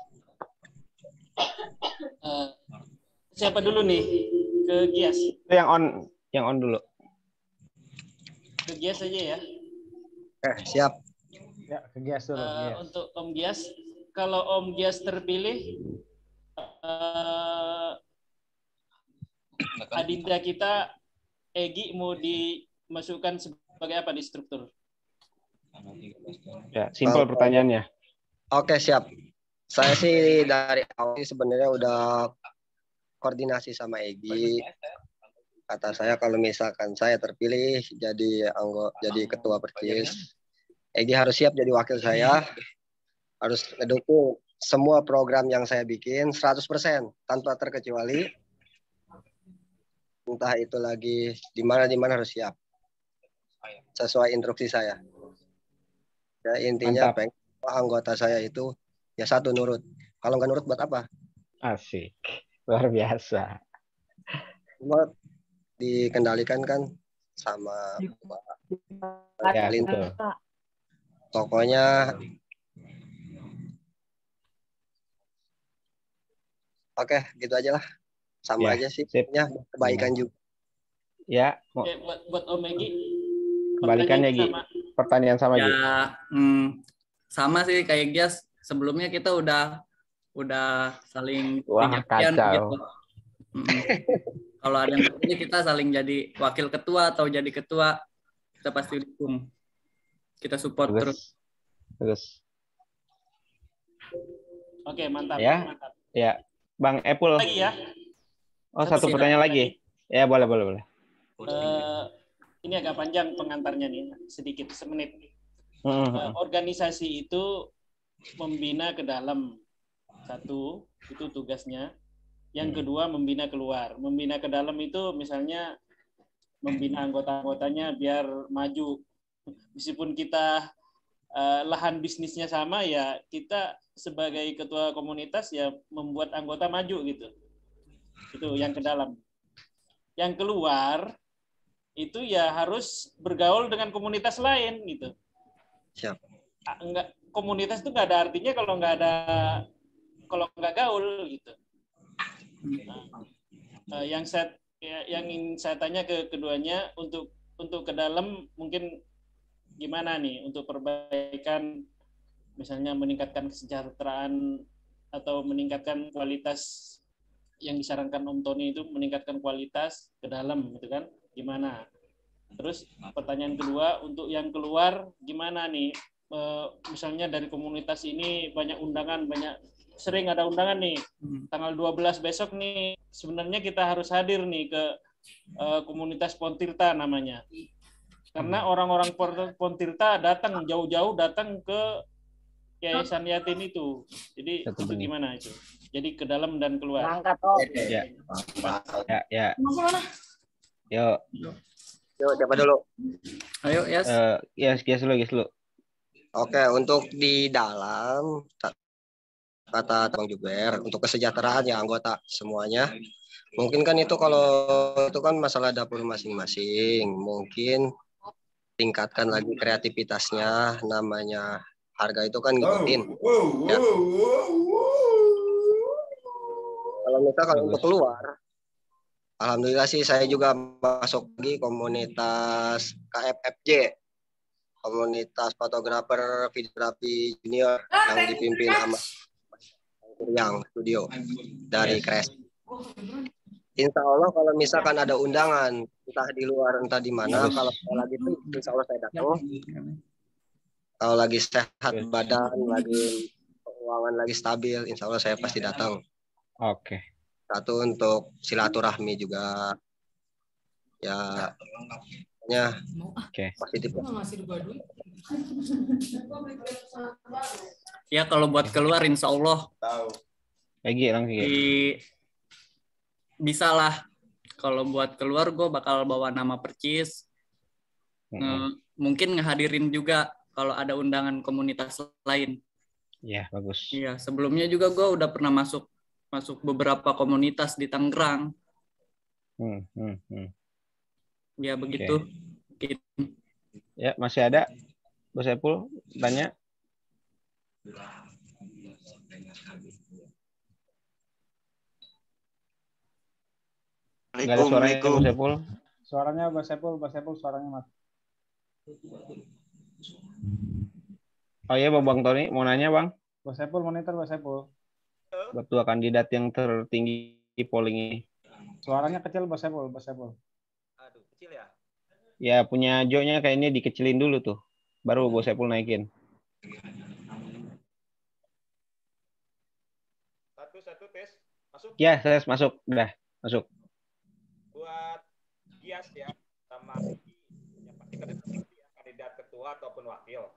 Siapa dulu nih? Ke Gias. Yang on dulu. Ke Gias aja ya. Siap. Ya, ke Gias dulu. Untuk Om Gias, kalau Om Gias terpilih, adinda kita Egi mau dimasukkan sebagai apa di struktur? Ya, simpel pertanyaannya. Oke, siap. Saya sih dari awal sebenarnya udah koordinasi sama Egi. Kata saya kalau misalkan saya terpilih jadi ketua Percis, Egi harus siap jadi wakil saya, harus mendukung semua program yang saya bikin 100% tanpa terkecuali. Entah itu lagi di mana harus siap sesuai instruksi saya. Ya, intinya anggota saya itu ya satu, nurut. Kalau nggak nurut buat apa? Asik, luar biasa. Semua dikendalikan kan sama ya, pokoknya oke, gitu aja lah. Sama aja sih, kebaikan juga. Ya, buat Om Egi, kebalikannya Gi. Pertanyaan sama Gi. Ya, sama sih kayak Gias. Sebelumnya kita udah saling pengertian gitu. Kalau ada yang terpilih, kita saling jadi wakil ketua atau jadi ketua, kita pasti dukung. Kita support terus. Oke, mantap. Ya, mantap. Ya, Bang Epul. Lagi ya. Oh, satu pertanyaan lagi. Ya, boleh. Ini agak panjang pengantarnya nih, sedikit, semenit. Organisasi itu membina ke dalam, satu, itu tugasnya. Yang kedua, membina keluar. Membina ke dalam itu misalnya membina anggota-anggotanya biar maju. Meskipun kita lahan bisnisnya sama, ya kita sebagai ketua komunitas ya membuat anggota maju gitu. Itu yang ke dalam. Yang keluar itu ya harus bergaul dengan komunitas lain gitu. Siap. komunitas itu nggak ada artinya kalau nggak gaul gitu. Yang ingin saya tanya ke keduanya untuk ke dalam mungkin gimana nih untuk perbaikan, misalnya meningkatkan kesejahteraan atau meningkatkan kualitas yang disarankan Om Tony itu, meningkatkan kualitas ke dalam gitu kan, gimana? Terus pertanyaan kedua, untuk yang keluar gimana nih? Misalnya dari komunitas ini banyak undangan, sering ada undangan nih. Tanggal 12 besok nih sebenarnya kita harus hadir nih ke komunitas Pontirta namanya. Karena orang-orang Pontirta datang jauh-jauh datang ke Yayasan Yatim itu. Jadi itu gimana itu? Jadi ke dalam dan keluar. Ya. Yuk. Yuk, siapa dulu? Ayo, Yes. Yes dulu. Oke, untuk di dalam kata Bang Juber, untuk kesejahteraan ya anggota semuanya. Mungkin kan itu kalau itu kan masalah dapur masing-masing. Mungkin tingkatkan lagi kreativitasnya, namanya harga itu kan ngikutin. Ya. Kalau untuk keluar, alhamdulillah sih saya juga masuk di komunitas KFFJ. Komunitas fotografer videografi junior yang dipimpin sama yang studio dari Crash. Insya Allah kalau misalkan ada undangan entah di luar entah di mana, kalau lagi itu insya Allah saya datang. Kalau lagi sehat badan, lagi keuangan lagi stabil, insya Allah saya pasti datang. Oke. Satu untuk silaturahmi juga ya. Positif. Ya kalau buat keluar insya Allah bisa lah. Kalau buat keluar gue bakal bawa nama Percis. Mungkin ngehadirin juga kalau ada undangan komunitas lain. Iya, bagus. Iya, sebelumnya juga gue udah pernah masuk beberapa komunitas di Tangerang. Ya begitu. Okay. Ya, masih ada Bos Epul tanya. Nggak ada suaranya Bos Epul. Suaranya Bos Epul suaranya mati. Oh iya Bang Tony mau nanya Bang. Bos Epul monitor Bos Epul. Buat dua kandidat yang tertinggi polling ini. Suaranya kecil Bos Epul. Aduh, kecil ya? Ya punya Jo-nya kayaknya dikecilin dulu tuh. Baru Bos Epul naikin. Satu tes. Masuk? Ya, tes masuk. Udah, masuk. Buat Gias ya, sama yang pasti kandidat ketua ataupun wakil.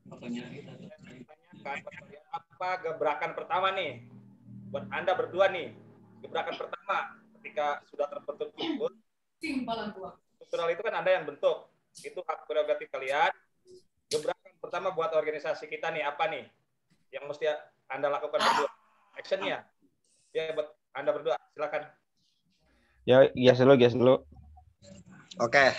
Tanyakan apa gebrakan pertama nih? Buat Anda berdua nih, gebrakan pertama ketika sudah terbentuk struktur. Struktural itu kan Anda yang bentuk. Itu hak prerogatif kalian. Gebrakan pertama buat organisasi kita nih apa nih? Yang mesti Anda lakukan berdua. Actionnya. Ya buat Anda berdua, silakan. Ya, Gias dulu. Oke.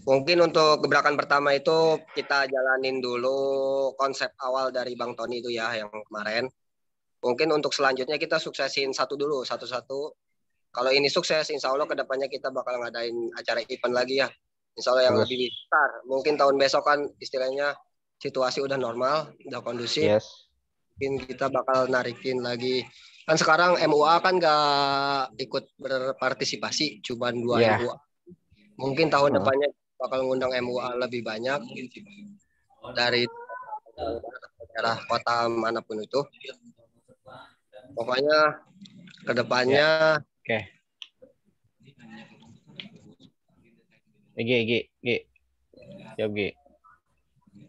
Mungkin untuk gebrakan pertama itu kita jalanin dulu konsep awal dari Bang Tony itu ya yang kemarin. Mungkin untuk selanjutnya kita suksesin satu-satu. Kalau ini sukses, insya Allah kedepannya kita bakal ngadain acara event lagi ya. Insya Allah yang lebih besar. Mungkin tahun besok kan istilahnya situasi udah normal, udah kondusif. Yes. Mungkin kita bakal narikin lagi. Kan sekarang MUA kan nggak ikut berpartisipasi, cuma 2 MUA. Mungkin tahun depannya bakal ngundang MUA lebih banyak dari daerah kota manapun itu. Pokoknya kedepannya. Oke. G.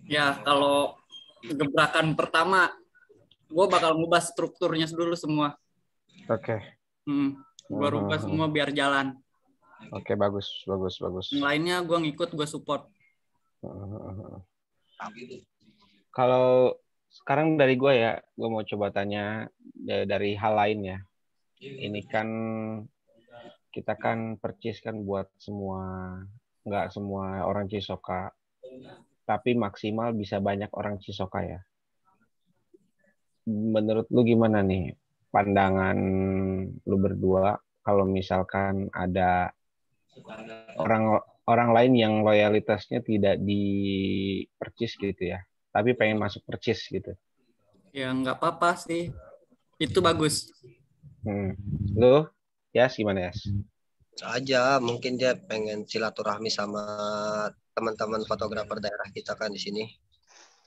Ya kalau gebrakan pertama, gue bakal ngubah strukturnya dulu semua. Oke. Gue rubah semua biar jalan. Oke, bagus. Yang lainnya gue ngikut, gue support. Kalau sekarang dari gue ya, gue mau coba tanya dari hal lain ya. Ini kan kita kan Percis kan buat nggak semua orang Cisoka, tapi maksimal bisa banyak orang Cisoka ya. menurut lu gimana nih pandangan lu berdua kalau misalkan ada orang lain yang loyalitasnya tidak di percis gitu ya, tapi pengen masuk percis gitu? Ya nggak apa-apa sih, itu bagus. Lu ya gimana ya? Aja mungkin dia pengen silaturahmi sama teman-teman fotografer daerah kita kan di sini,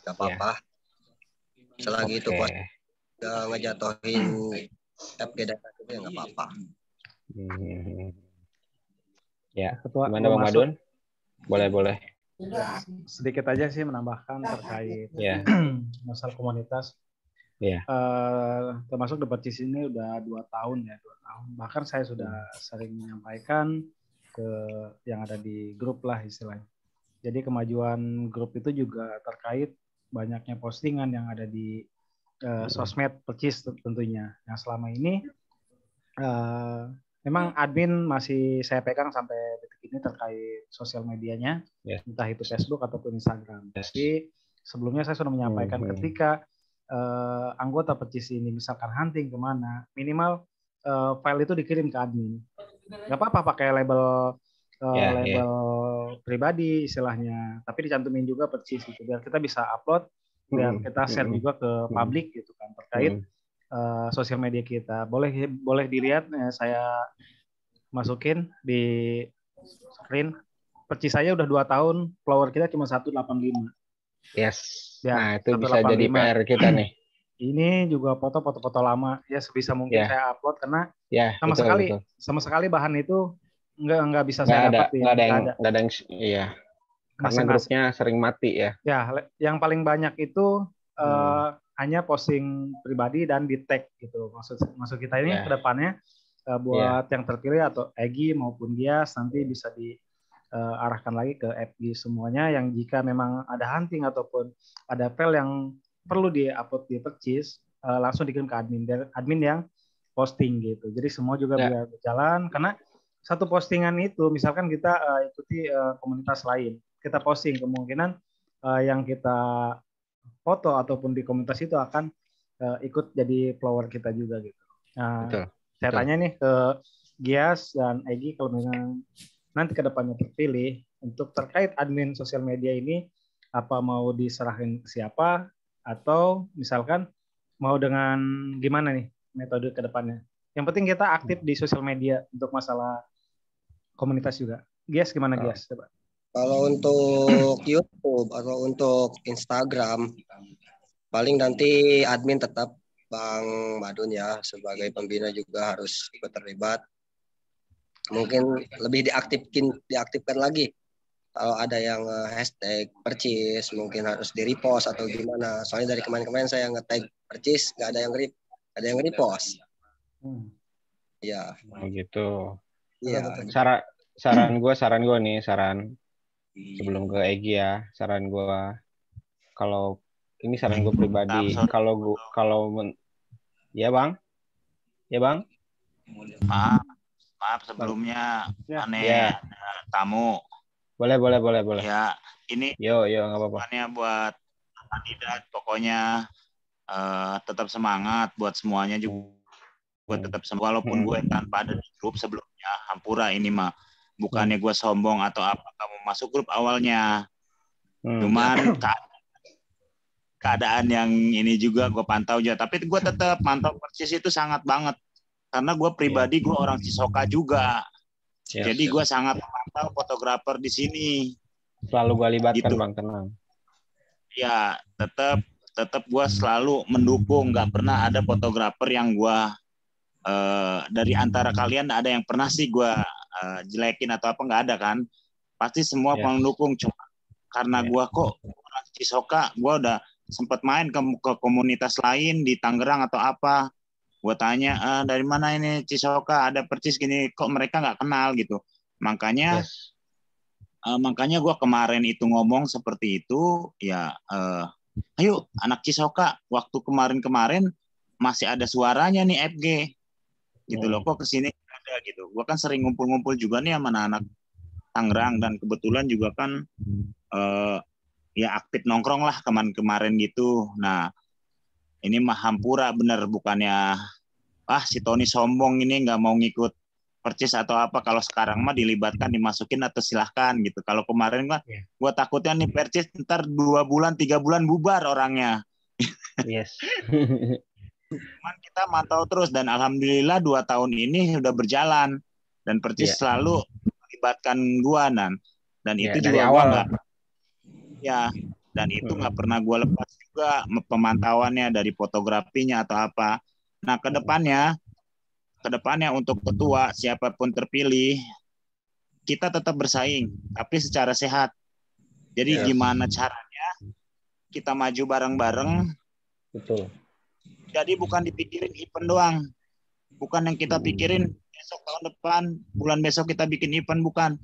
nggak apa-apa. Selagi itu nggak ngejatuhin FG daerah itu ya nggak apa-apa. Ya, gimana Bang Madun? Boleh. Sedikit aja sih menambahkan terkait masalah komunitas. Termasuk The Percis ini udah 2 tahun ya, 2 tahun. Bahkan saya sudah sering menyampaikan ke yang ada di grup lah istilahnya. Jadi kemajuan grup itu juga terkait banyaknya postingan yang ada di sosmed Percis tentunya. Yang selama ini memang admin masih saya pegang sampai detik ini terkait sosial medianya, entah itu Facebook ataupun Instagram. Tapi sebelumnya saya sudah menyampaikan ketika anggota Percis ini misalkan hunting kemana, minimal file itu dikirim ke admin. Nggak apa-apa pakai label pribadi istilahnya, tapi dicantumin juga Percis gitu, biar kita bisa upload, biar kita share juga ke publik gitu kan terkait sosial media kita. Boleh dilihat, saya masukin di screen. Percis saya udah 2 tahun, follower kita cuma 185. Yes. Ya, nah, itu bisa jadi PR kita nih. Ini juga foto-foto lama ya, sebisa mungkin saya upload karena sama sekali bahan itu nggak bisa saya dapat. Nggak ada yang iya. Karena grupnya sering mati ya. Ya, yang paling banyak itu hanya posting pribadi dan di tag gitu. Maksud kita ini kedepannya buat yang terpilih atau Egi maupun Gias nanti bisa diarahkan lagi ke FG semuanya, yang jika memang ada hunting ataupun ada file yang perlu di-upload di Percis, langsung dikirim ke admin yang posting gitu. Jadi semua juga biar berjalan, karena satu postingan itu misalkan kita ikuti komunitas lain, kita posting, kemungkinan yang kita foto ataupun di komunitas itu akan ikut jadi follower kita juga gitu. Nah, saya tanya nih ke Gias dan Egi, kalau memang nanti ke depannya terpilih untuk terkait admin sosial media ini, apa mau diserahin ke siapa, atau misalkan mau dengan gimana nih metode ke depannya? Yang penting kita aktif di sosial media untuk masalah komunitas juga. Gias gimana Gias? Coba. Kalau untuk YouTube atau untuk Instagram, paling nanti admin tetap Bang Madun ya, sebagai pembina juga harus ikut terlibat. Mungkin lebih diaktifkan lagi. Kalau ada yang hashtag Percis, mungkin harus di-repost atau gimana. Soalnya dari kemarin-kemarin saya nge-tag Percis, nggak ada yang repost. Ya. Gitu. Iya. Saran gue nih, sebelum ke Egi ya, saran gue, kalau ini saran gue pribadi, ya bang, maaf sebelumnya aneh tamu. Boleh. Ya, ini yo nggak apa-apa. Buat kandidat, pokoknya tetap semangat buat semuanya juga. Tetap semangat, walaupun gue tanpa ada di grup sebelumnya, hampura ini mah. Bukannya gue sombong atau apa, kamu masuk grup awalnya. Cuman keadaan yang ini juga gue pantau aja. Tapi gue tetap mantau Percis itu sangat banget. Karena gue pribadi, gue orang Cisoka juga. Jadi gue sangat memantau fotografer di sini. Selalu gue libatkan gitu. Bang, tenang. Ya, tetap gue selalu mendukung. Gak pernah ada fotografer yang gue dari antara kalian ada yang pernah sih gue jelekin atau apa, nggak ada kan? Pasti semua pendukung. Cuma karena gue kok orang Cisoka, gue udah sempat main ke komunitas lain di Tangerang atau apa. Gue tanya, dari mana ini Cisoka, ada Percis gini, kok mereka nggak kenal gitu. Makanya gue kemarin itu ngomong seperti itu, ya ayo anak Cisoka, waktu kemarin masih ada suaranya nih FG. Gitu loh, kok kesini ada gitu. Gue kan sering ngumpul-ngumpul juga nih sama anak Tangerang, dan kebetulan juga kan ya aktif nongkrong lah kemarin gitu. Nah, ini mah hampura bener, bukannya si Tony sombong ini nggak mau ngikut percis atau apa. Kalau sekarang mah dilibatkan, dimasukin atau silahkan gitu. Kalau kemarin kan gue takutnya nih percis ntar 2 bulan 3 bulan bubar orangnya. Yes. Cuman kita mantau terus dan alhamdulillah 2 tahun ini udah berjalan dan percis selalu melibatkan gua dan itu dari juga awal dan itu nggak pernah gua lepas juga pemantauannya dari fotografinya atau apa. Nah kedepannya untuk ketua siapapun terpilih kita tetap bersaing tapi secara sehat. Jadi gimana caranya kita maju bareng-bareng. Betul. Jadi bukan dipikirin event doang. Bukan yang kita pikirin besok tahun depan, bulan besok kita bikin event, bukan.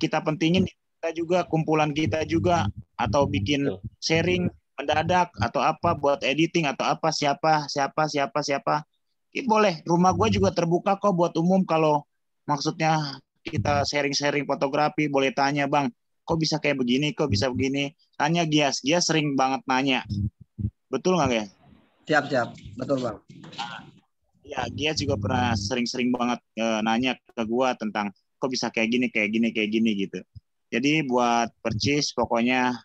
Kita pentingin kita juga, kumpulan kita juga, atau bikin sharing mendadak atau apa buat editing atau apa siapa. Boleh, rumah gue juga terbuka kok buat umum kalau maksudnya kita sharing-sharing fotografi, boleh tanya, Bang, kok bisa kayak begini, kok bisa begini. Tanya Gias sering banget nanya. Betul nggak ya? Siap, betul Bang. Ya, dia juga pernah sering-sering banget nanya ke gua tentang kok bisa kayak gini gitu. Jadi buat percis pokoknya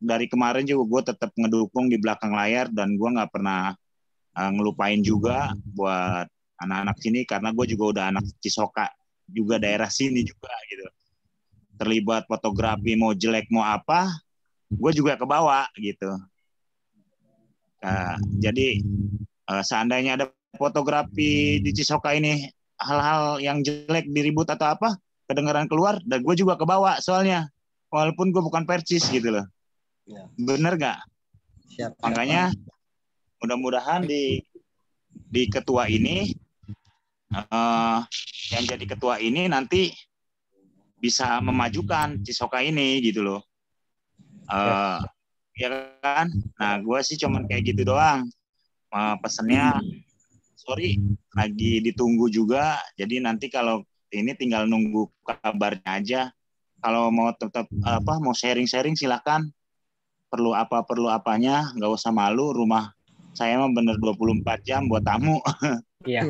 dari kemarin juga gua tetap ngedukung di belakang layar dan gua nggak pernah ngelupain juga buat anak-anak sini karena gua juga udah anak Cisoka juga daerah sini juga gitu. Terlibat fotografi mau jelek mau apa, gua juga kebawa gitu. Jadi seandainya ada fotografi di Cisoka ini hal-hal yang jelek diribut atau apa kedengaran keluar dan gue juga kebawa soalnya walaupun gue bukan percis gitu loh. Bener gak? Makanya mudah-mudahan di ketua ini yang jadi ketua ini nanti bisa memajukan Cisoka ini gitu loh. Ya kan? Nah, gue sih cuman kayak gitu doang. Pesennya, sorry, lagi ditunggu juga. Jadi nanti kalau ini tinggal nunggu kabarnya aja. Kalau mau tetap mau sharing-sharing silakan. Perlu apanya, nggak usah malu. Rumah saya mah bener 24 jam buat tamu. Iya,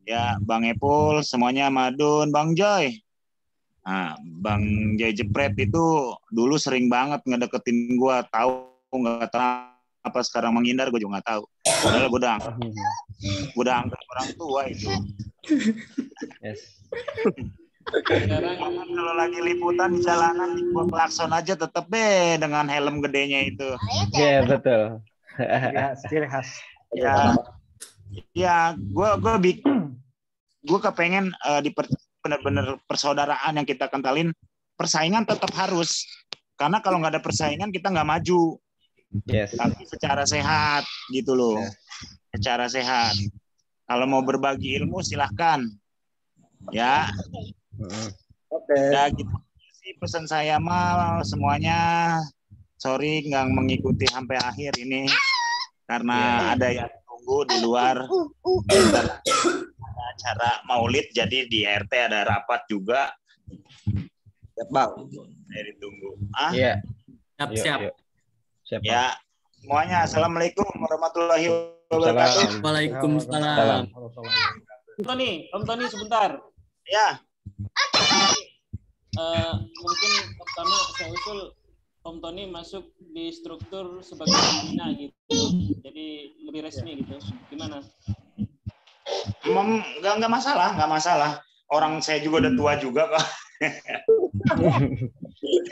ya, Bang Epul, semuanya Madun, Bang Joy. Nah, Bang Joy Jepret itu dulu sering banget ngedeketin gue, tahu nggak apa sekarang menghindar, gue juga nggak tahu. Padahal gue udah anggap orang tua itu. Yes. Kalau lagi liputan di jalanan, gue klakson aja tetep deh dengan helm gedenya itu. Iya betul. Ciri khas. Ya, gue kepengen benar-benar persaudaraan yang kita kentalin. Persaingan tetap harus, karena kalau nggak ada persaingan kita nggak maju. Yes. Tapi secara sehat gitu loh. Secara sehat. Kalau mau berbagi ilmu silahkan. Ya. Oke. Ya gitu sih pesan saya mah semuanya. Sorry nggak mengikuti sampai akhir ini karena ada yang tunggu di luar. Ada acara maulid jadi di RT ada rapat juga. Ya, Bang. Dari tunggu. Iya. Siap. Siap. Ya, semuanya assalamualaikum warahmatullahi wabarakatuh. Waalaikumsalam. Om Tony sebentar. Ya. Mungkin pertama saya usul Om Tony masuk di struktur sebagai pembina gitu, jadi lebih resmi gitu. Gimana? Nggak masalah. Orang saya juga udah tua juga kok.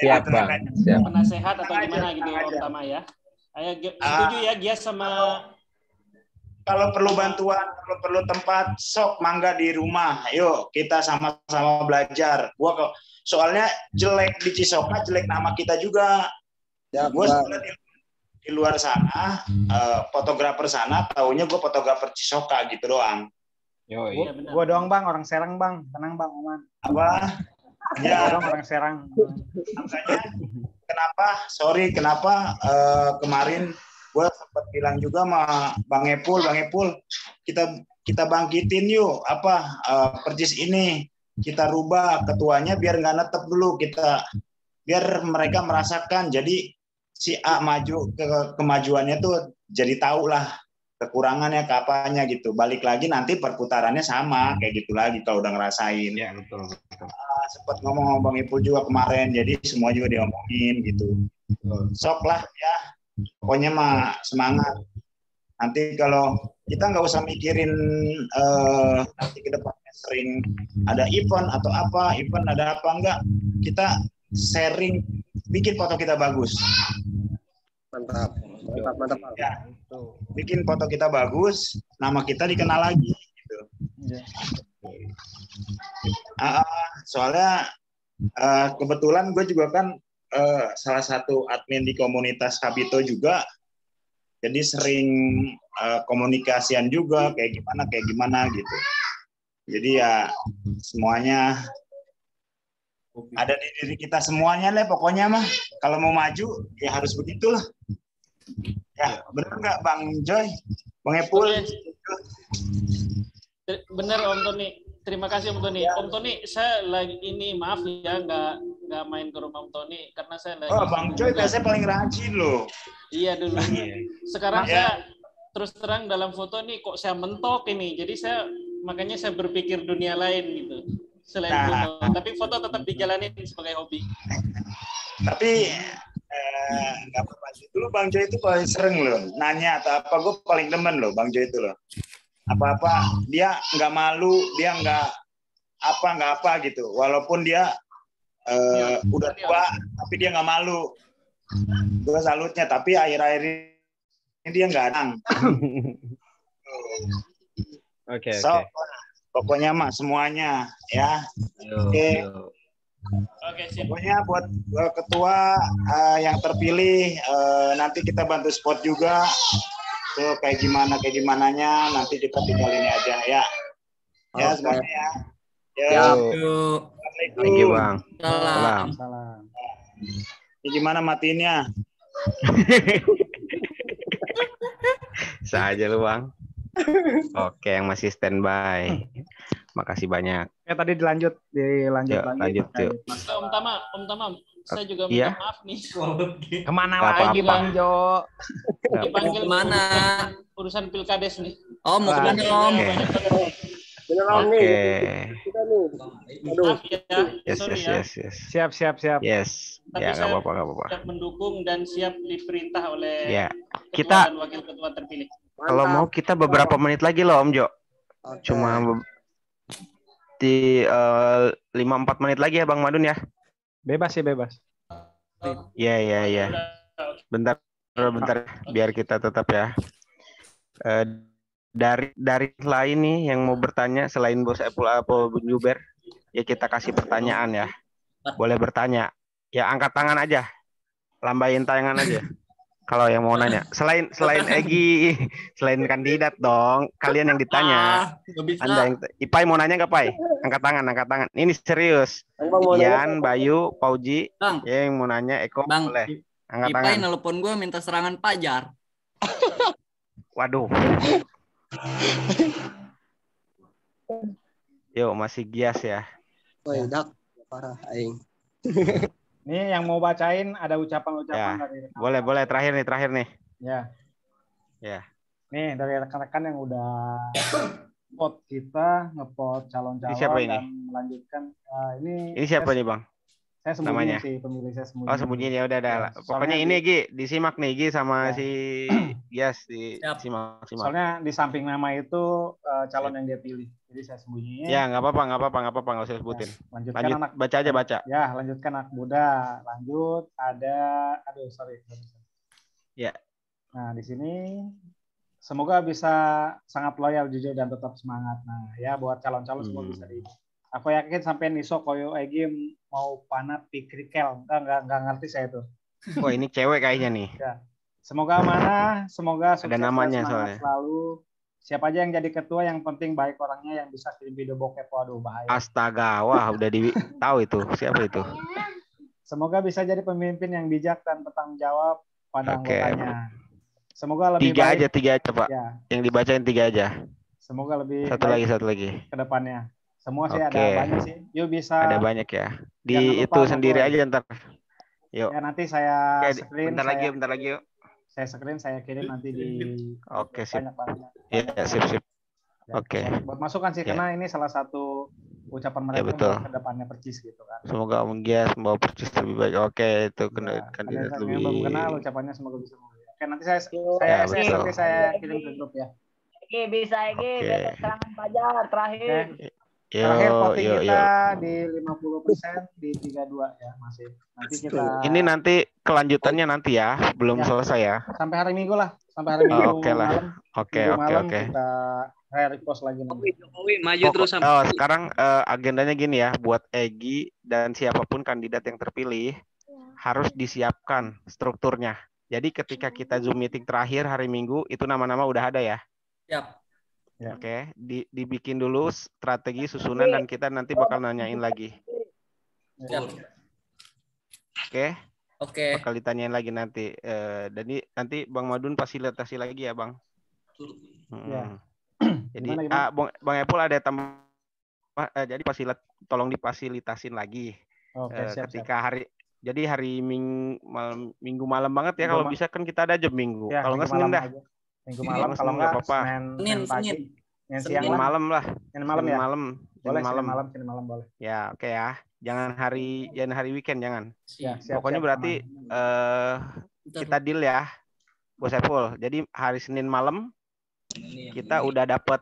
Siap Bang. Siap. Penasehat atau gimana gitu Om Tama ya? Ayo setuju ya Gias sama. Kalau perlu bantuan, kalau perlu tempat, sok mangga di rumah. Ayo kita sama-sama belajar. Gua soalnya jelek di Cisoka, jelek nama kita juga. Ya, gue di luar sana, fotografer sana, taunya gue fotografer Cisoka gitu doang. Gue doang Bang, orang Serang Bang. Tenang Bang, Oman. Apa? Ya, doang orang Serang. Makanya kenapa kemarin gue sempat bilang juga sama Bang Epul, kita bangkitin yuk percis ini, kita rubah ketuanya biar nggak netep dulu, biar mereka merasakan. Jadi si A maju kemajuannya tuh jadi tahu lah kekurangannya kapanya gitu. Balik lagi nanti perputarannya sama kayak gitu lagi kalau udah ngerasain. Ya betul. Sempat ngomong Bang Ipul juga kemarin, jadi semua juga diomongin gitu. Sok lah ya, pokoknya mah semangat. Nanti kalau kita nggak usah mikirin nanti ke depannya sering ada event atau apa, event ada apa enggak, kita sharing, bikin foto kita bagus. Mantap. Mantap. Ya, bikin foto kita bagus, nama kita dikenal lagi. Gitu. Soalnya kebetulan gue juga kan salah satu admin di komunitas Kabito juga, jadi sering komunikasian juga kayak gimana gitu. Jadi ya semuanya ada di diri kita semuanya lah pokoknya mah. Kalau mau maju ya harus begitulah. Ya benar nggak Bang Joy, Bang Epul? Benar Om Tony. Terima kasih Om Tony. Om Tony, saya lagi ini maaf ya nggak main ke rumah Om Tony karena saya lagi. Oh Bang Joy biasanya paling rajin loh. Iya dulu. Sekarang saya terus terang dalam foto nih kok saya mentok ini. Jadi makanya saya berpikir dunia lain gitu. Selain foto. Tapi foto tetap dijalanin sebagai hobi. Tapi nggak apa-apa. Dulu Bang Joy itu paling sering loh nanya atau apa, gue paling demen loh Bang Joy itu loh. Apa-apa dia nggak malu, dia nggak apa gitu. Walaupun dia udah tua, tapi dia nggak malu. Gue salutnya. Tapi akhir-akhir ini dia nggak adang. Oke. Pokoknya mah semuanya ya. Oke. Pokoknya buat ketua yang terpilih nanti kita bantu spot juga. Tuh kayak gimananya nanti kita tinggal ini aja ya. Ya semuanya ya. Assalamualaikum. Thank you Bang. Salam. Ini gimana matiinnya? Saja lu Bang. Oke, yang masih standby. Makasih banyak. Tadi dilanjut lagi. Lanjut yuk. Om Tama, saya juga minta maaf nih. Kemana lagi Bang Jo? Dipanggil kemana? Urusan pilkades nih. Oh, mau kemana Om? Oke. Maaf ya. Sorry ya. Siap. Yes. Tapi Ya nggak saya apa-apa. siap mendukung dan siap diperintah oleh Kita dan wakil ketua terpilih. kalau mau kita beberapa menit lagi loh Om Jo. Cuma di 5-4 menit lagi ya Bang Madun ya. Bebas. Iya. Bentar biar kita tetap ya. Dari lain nih yang mau bertanya selain Bos Epul atau Bung Juber, ya kita kasih pertanyaan ya. Boleh bertanya. Ya angkat tangan aja. Lambain tangan aja. Kalau yang mau nanya, selain Egi, selain kandidat dong, kalian yang ditanya. Anda yang Ipai mau nanya nggak Pai? Angkat tangan. Ini serius. Ian, Bayu, Pauji, ya yang mau nanya, Eko Bang, boleh. Angkat Ipai tangan. nelpon gue minta serangan Pajar. Waduh. Yuk masih Gias ya. Parah aing. Nih yang mau bacain ada ucapan-ucapan dari rekan. Boleh terakhir nih. Ya. Nih dari rekan-rekan yang udah vote kita, nge-vote calon-calon dan melanjutkan. Ini siapa nih Bang? Saya sembunyi sih, pemilih saya sembunyi. Oh sembunyi ya udah. Pokoknya ini Gi, disimak nih Gi sama si Gias disimak. Soalnya di samping nama itu calon yang dia pilih. Jadi saya sembunyiin. Ya nggak apa-apa nggak usah sebutin. Lanjut, baca. Ya lanjutkan anak muda. Lanjut sorry. Ya. Nah di sini semoga bisa sangat loyal, jujur dan tetap semangat. Nah ya buat calon-calon semua bisa di. Aku yakin sampai Niso Koyo Egi mau panat pikrikel. Enggak ngerti saya itu. Oh ini cewek kayaknya nih. Ya. Semoga amanah, semoga sukses ada namanya soalnya. Selalu. Siapa aja yang jadi ketua, yang penting baik orangnya, yang bisa kirim video bokep. Waduh bahaya. Astaga, wah udah tahu itu. Siapa itu? Semoga bisa jadi pemimpin yang bijak dan bertanggung jawab pada anggotanya. Semoga lebih tiga baik. aja Pak. Ya. Yang dibacain 3 aja. Semoga lebih satu lagi. Ke depannya. Semua sih ada banyak sih. Yuk bisa. Ada banyak ya. Di itu sendiri aja ntar. Yuk. Ya nanti saya Oke, screen. bentar lagi yuk. Saya screen, saya kirim nanti di. Oke, sip. Banyak. Iya, sip. Ya, Oke. Buat masukan sih, karena ini salah satu ucapan mereka buat kedepannya Percis gitu kan. Semoga Om Gias membawa Percis lebih baik. Oke, itu kandidat lebih. Belum kenal ucapannya, semoga bisa. Oke, nanti saya kirim ke grup ya. Oke, bisa besok serangan Fajar terakhir. Terakhir voting kita di 50% di 32 ya masih. Nanti kita. Ini nanti kelanjutannya nanti ya, belum selesai ya. Sampai hari Minggu lah, sampai hari Minggu malam. Oke. Kita repost lagi nanti. Jokowi maju terus sampai. Sekarang agendanya gini ya, buat Egy dan siapapun kandidat yang terpilih harus disiapkan strukturnya. Jadi ketika kita Zoom meeting terakhir hari Minggu itu nama-nama udah ada ya. Siap. Ya. Oke, dibikin dulu strategi susunan dan kita nanti bakal nanyain lagi. Siap. Oke. Bakal ditanyain lagi nanti. Dan nanti Bang Madun fasilitasi lagi ya, Bang. Ya. Jadi Bang Epul ada tambah. Jadi tolong difasilitasin lagi. Oke, ketika hari. Jadi hari Minggu malam banget ya, kalau bisa kan kita ada jam Minggu. Ya, kalau nggak Senin dah. Minggu malam kalau nggak apa-apa. Senin malam lah. Senin malam ya. Boleh Senin malam boleh. Ya, oke ya. Jangan hari weekend jangan. Ya, Pokoknya berarti kita deal ya, Bos Epul. Jadi hari Senin malam kita udah dapat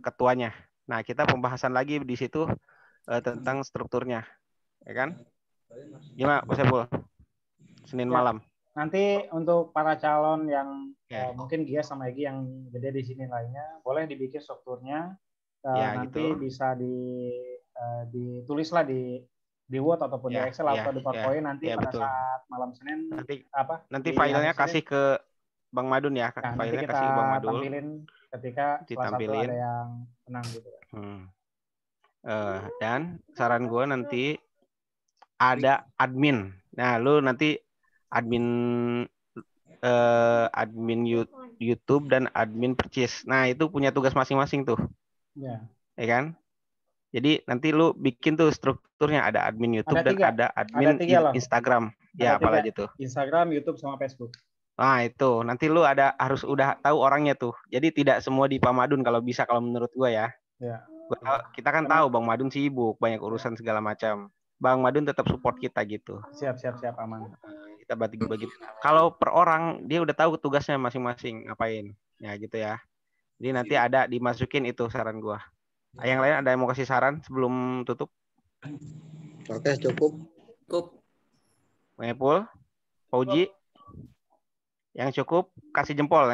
ketuanya. Nah, kita pembahasan lagi di situ tentang strukturnya. Ya kan? Gimana Bos Epul? Senin malam. Nanti untuk para calon yang mungkin Gia sama Egy yang gede di sini lainnya, boleh dibikin strukturnya. Nanti bisa ditulislah di Word ataupun di Excel atau di PowerPoint nanti pada saat malam Senin. Nanti filenya kasih ke Bang Madun ya. Filenya kasih ke Bang Madun. Tampilin ketika kelas 1 ada yang menang gitu. Dan saran gue nanti ada admin. Nah, lu nanti admin YouTube dan admin Percis. Nah, itu punya tugas masing-masing tuh. Ya kan? Jadi nanti lu bikin tuh strukturnya, ada admin YouTube dan ada admin Instagram. Ya, apalagi tuh. Instagram, YouTube sama Facebook. Nah, itu. Nanti lu harus udah tahu orangnya tuh. Jadi tidak semua di Pak Madun kalau bisa, kalau menurut gua ya. Ya. Kita kan tahu Bang Madun sibuk, banyak urusan segala macam. Bang Madun tetap support kita gitu. Siap aman. Kita bagi. Kalau per orang dia udah tahu tugasnya masing-masing ngapain. Ya gitu ya. Jadi nanti ada dimasukin itu saran gua. Yang lain ada yang mau kasih saran sebelum tutup? Oke, cukup. Bang Epul, Pauji. Yang cukup kasih jempol,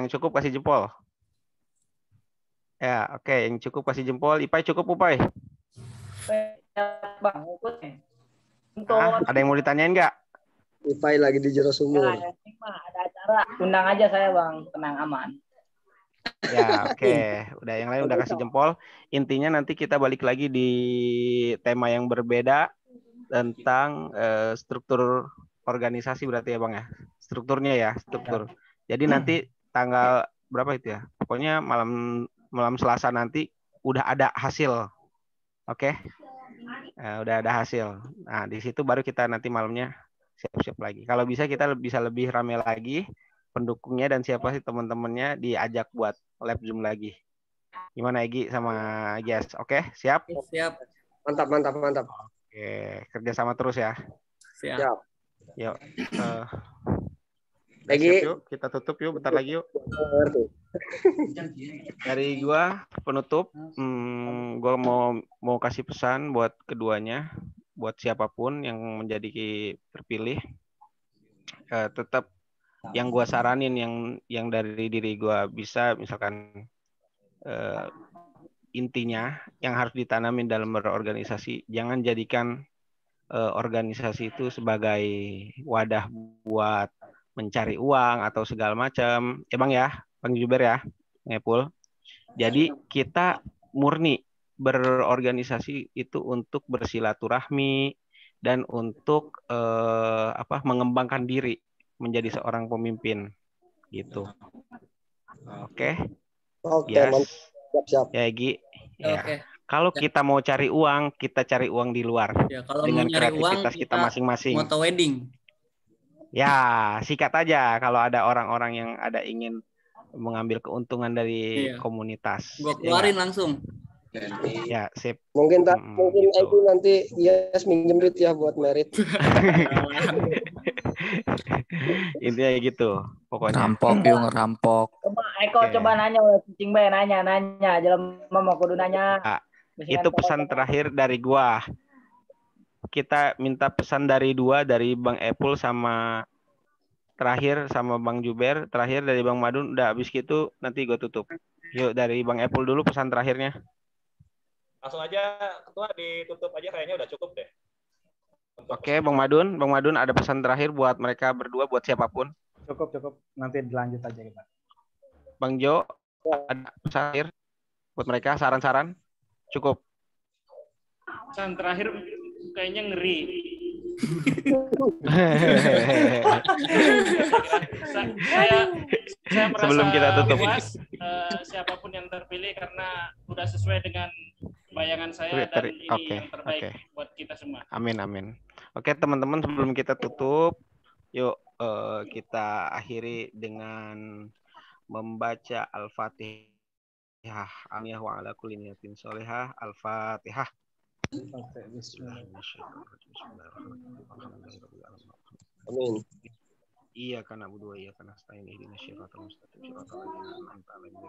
Ya, oke, yang cukup kasih jempol. Ipai cukup, Upai? Bang, ada yang mau ditanyain nggak? Ipai lagi di jero sumur. Ada acara, undang aja saya Bang, tenang aman. Ya, oke. Udah yang lain udah kasih jempol. Intinya nanti kita balik lagi di tema yang berbeda tentang struktur organisasi berarti ya Bang ya. Strukturnya ya, struktur. Jadi nanti tanggal berapa itu ya? Pokoknya malam Selasa nanti udah ada hasil. Oke. Udah ada hasil. Nah, di situ baru kita nanti malamnya siap-siap lagi. Kalau bisa kita bisa lebih ramai lagi pendukungnya dan siapa sih teman-temannya diajak buat lab Zoom lagi. Gimana Egy sama Gias? Oke, siap? Siap. Mantap. Oke, kerjasama terus ya. Siap. Yuk. Egy, yuk, kita tutup yuk, bentar lagi yuk. Dari gua penutup, gua mau kasih pesan buat keduanya, buat siapapun yang menjadi terpilih, tetap yang gua saranin yang dari diri gua bisa misalkan intinya yang harus ditanamin dalam berorganisasi, jangan jadikan organisasi itu sebagai wadah buat mencari uang atau segala macam. Bang ya, Bang Juber ya, Ngepul. Jadi kita murni berorganisasi itu untuk bersilaturahmi dan untuk mengembangkan diri menjadi seorang pemimpin gitu. Oke. Yes. Siap. Ya Egy. Ya. Kalau kita mau cari uang, kita cari uang di luar. Ya, kalau dengan mau nyari kreativitas uang, kita masing-masing. Moto wedding. Ya, sikat aja kalau ada orang-orang yang ada ingin mengambil keuntungan dari komunitas. Gue keluarin langsung. Ya, sip. Mungkin mungkin gitu. Itu nanti yes minjem duit ya buat merit. Intinya gitu pokoknya. Rampok yuk ngerampok. Coba Eko coba nanya oleh cicing bae nanya jelema mau kudu nanya. Itu pesan terakhir dari gua. Kita minta pesan dari dua, dari Bang Epul sama terakhir sama Bang Juber, terakhir dari Bang Madun. Udah habis gitu nanti gua tutup. Yuk dari Bang Epul dulu pesan terakhirnya. Langsung aja ketua ditutup aja, kayaknya udah cukup deh. Oke, Bang Madun ada pesan terakhir buat mereka berdua, buat siapapun. Cukup. Nanti dilanjut aja kita. Bang Jo, ada pesan terakhir buat mereka, saran-saran? Cukup. Pesan terakhir kayaknya ngeri. saya merasa sebelum kita tutup puas siapapun yang terpilih karena udah sesuai dengan bayangan saya dan ini yang terbaik buat kita semua. Amin. Oke teman-teman, sebelum kita tutup, yuk kita akhiri dengan membaca Al-Fatihah. Amin wa ala kulli niyatin sholihah. Al-Fatihah. Amin. Iya karena berdua iya karena stain ini syiratul mustaqim syiratul ladzina an'amta alaihim.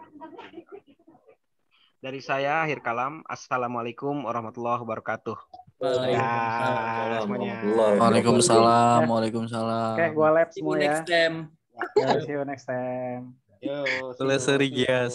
Dari saya akhir kalam. Assalamualaikum warahmatullahi wabarakatuh. Waalaikumsalam. Oke, gua lab semua ya. Next time. See you next time. Yo, selesai, guys.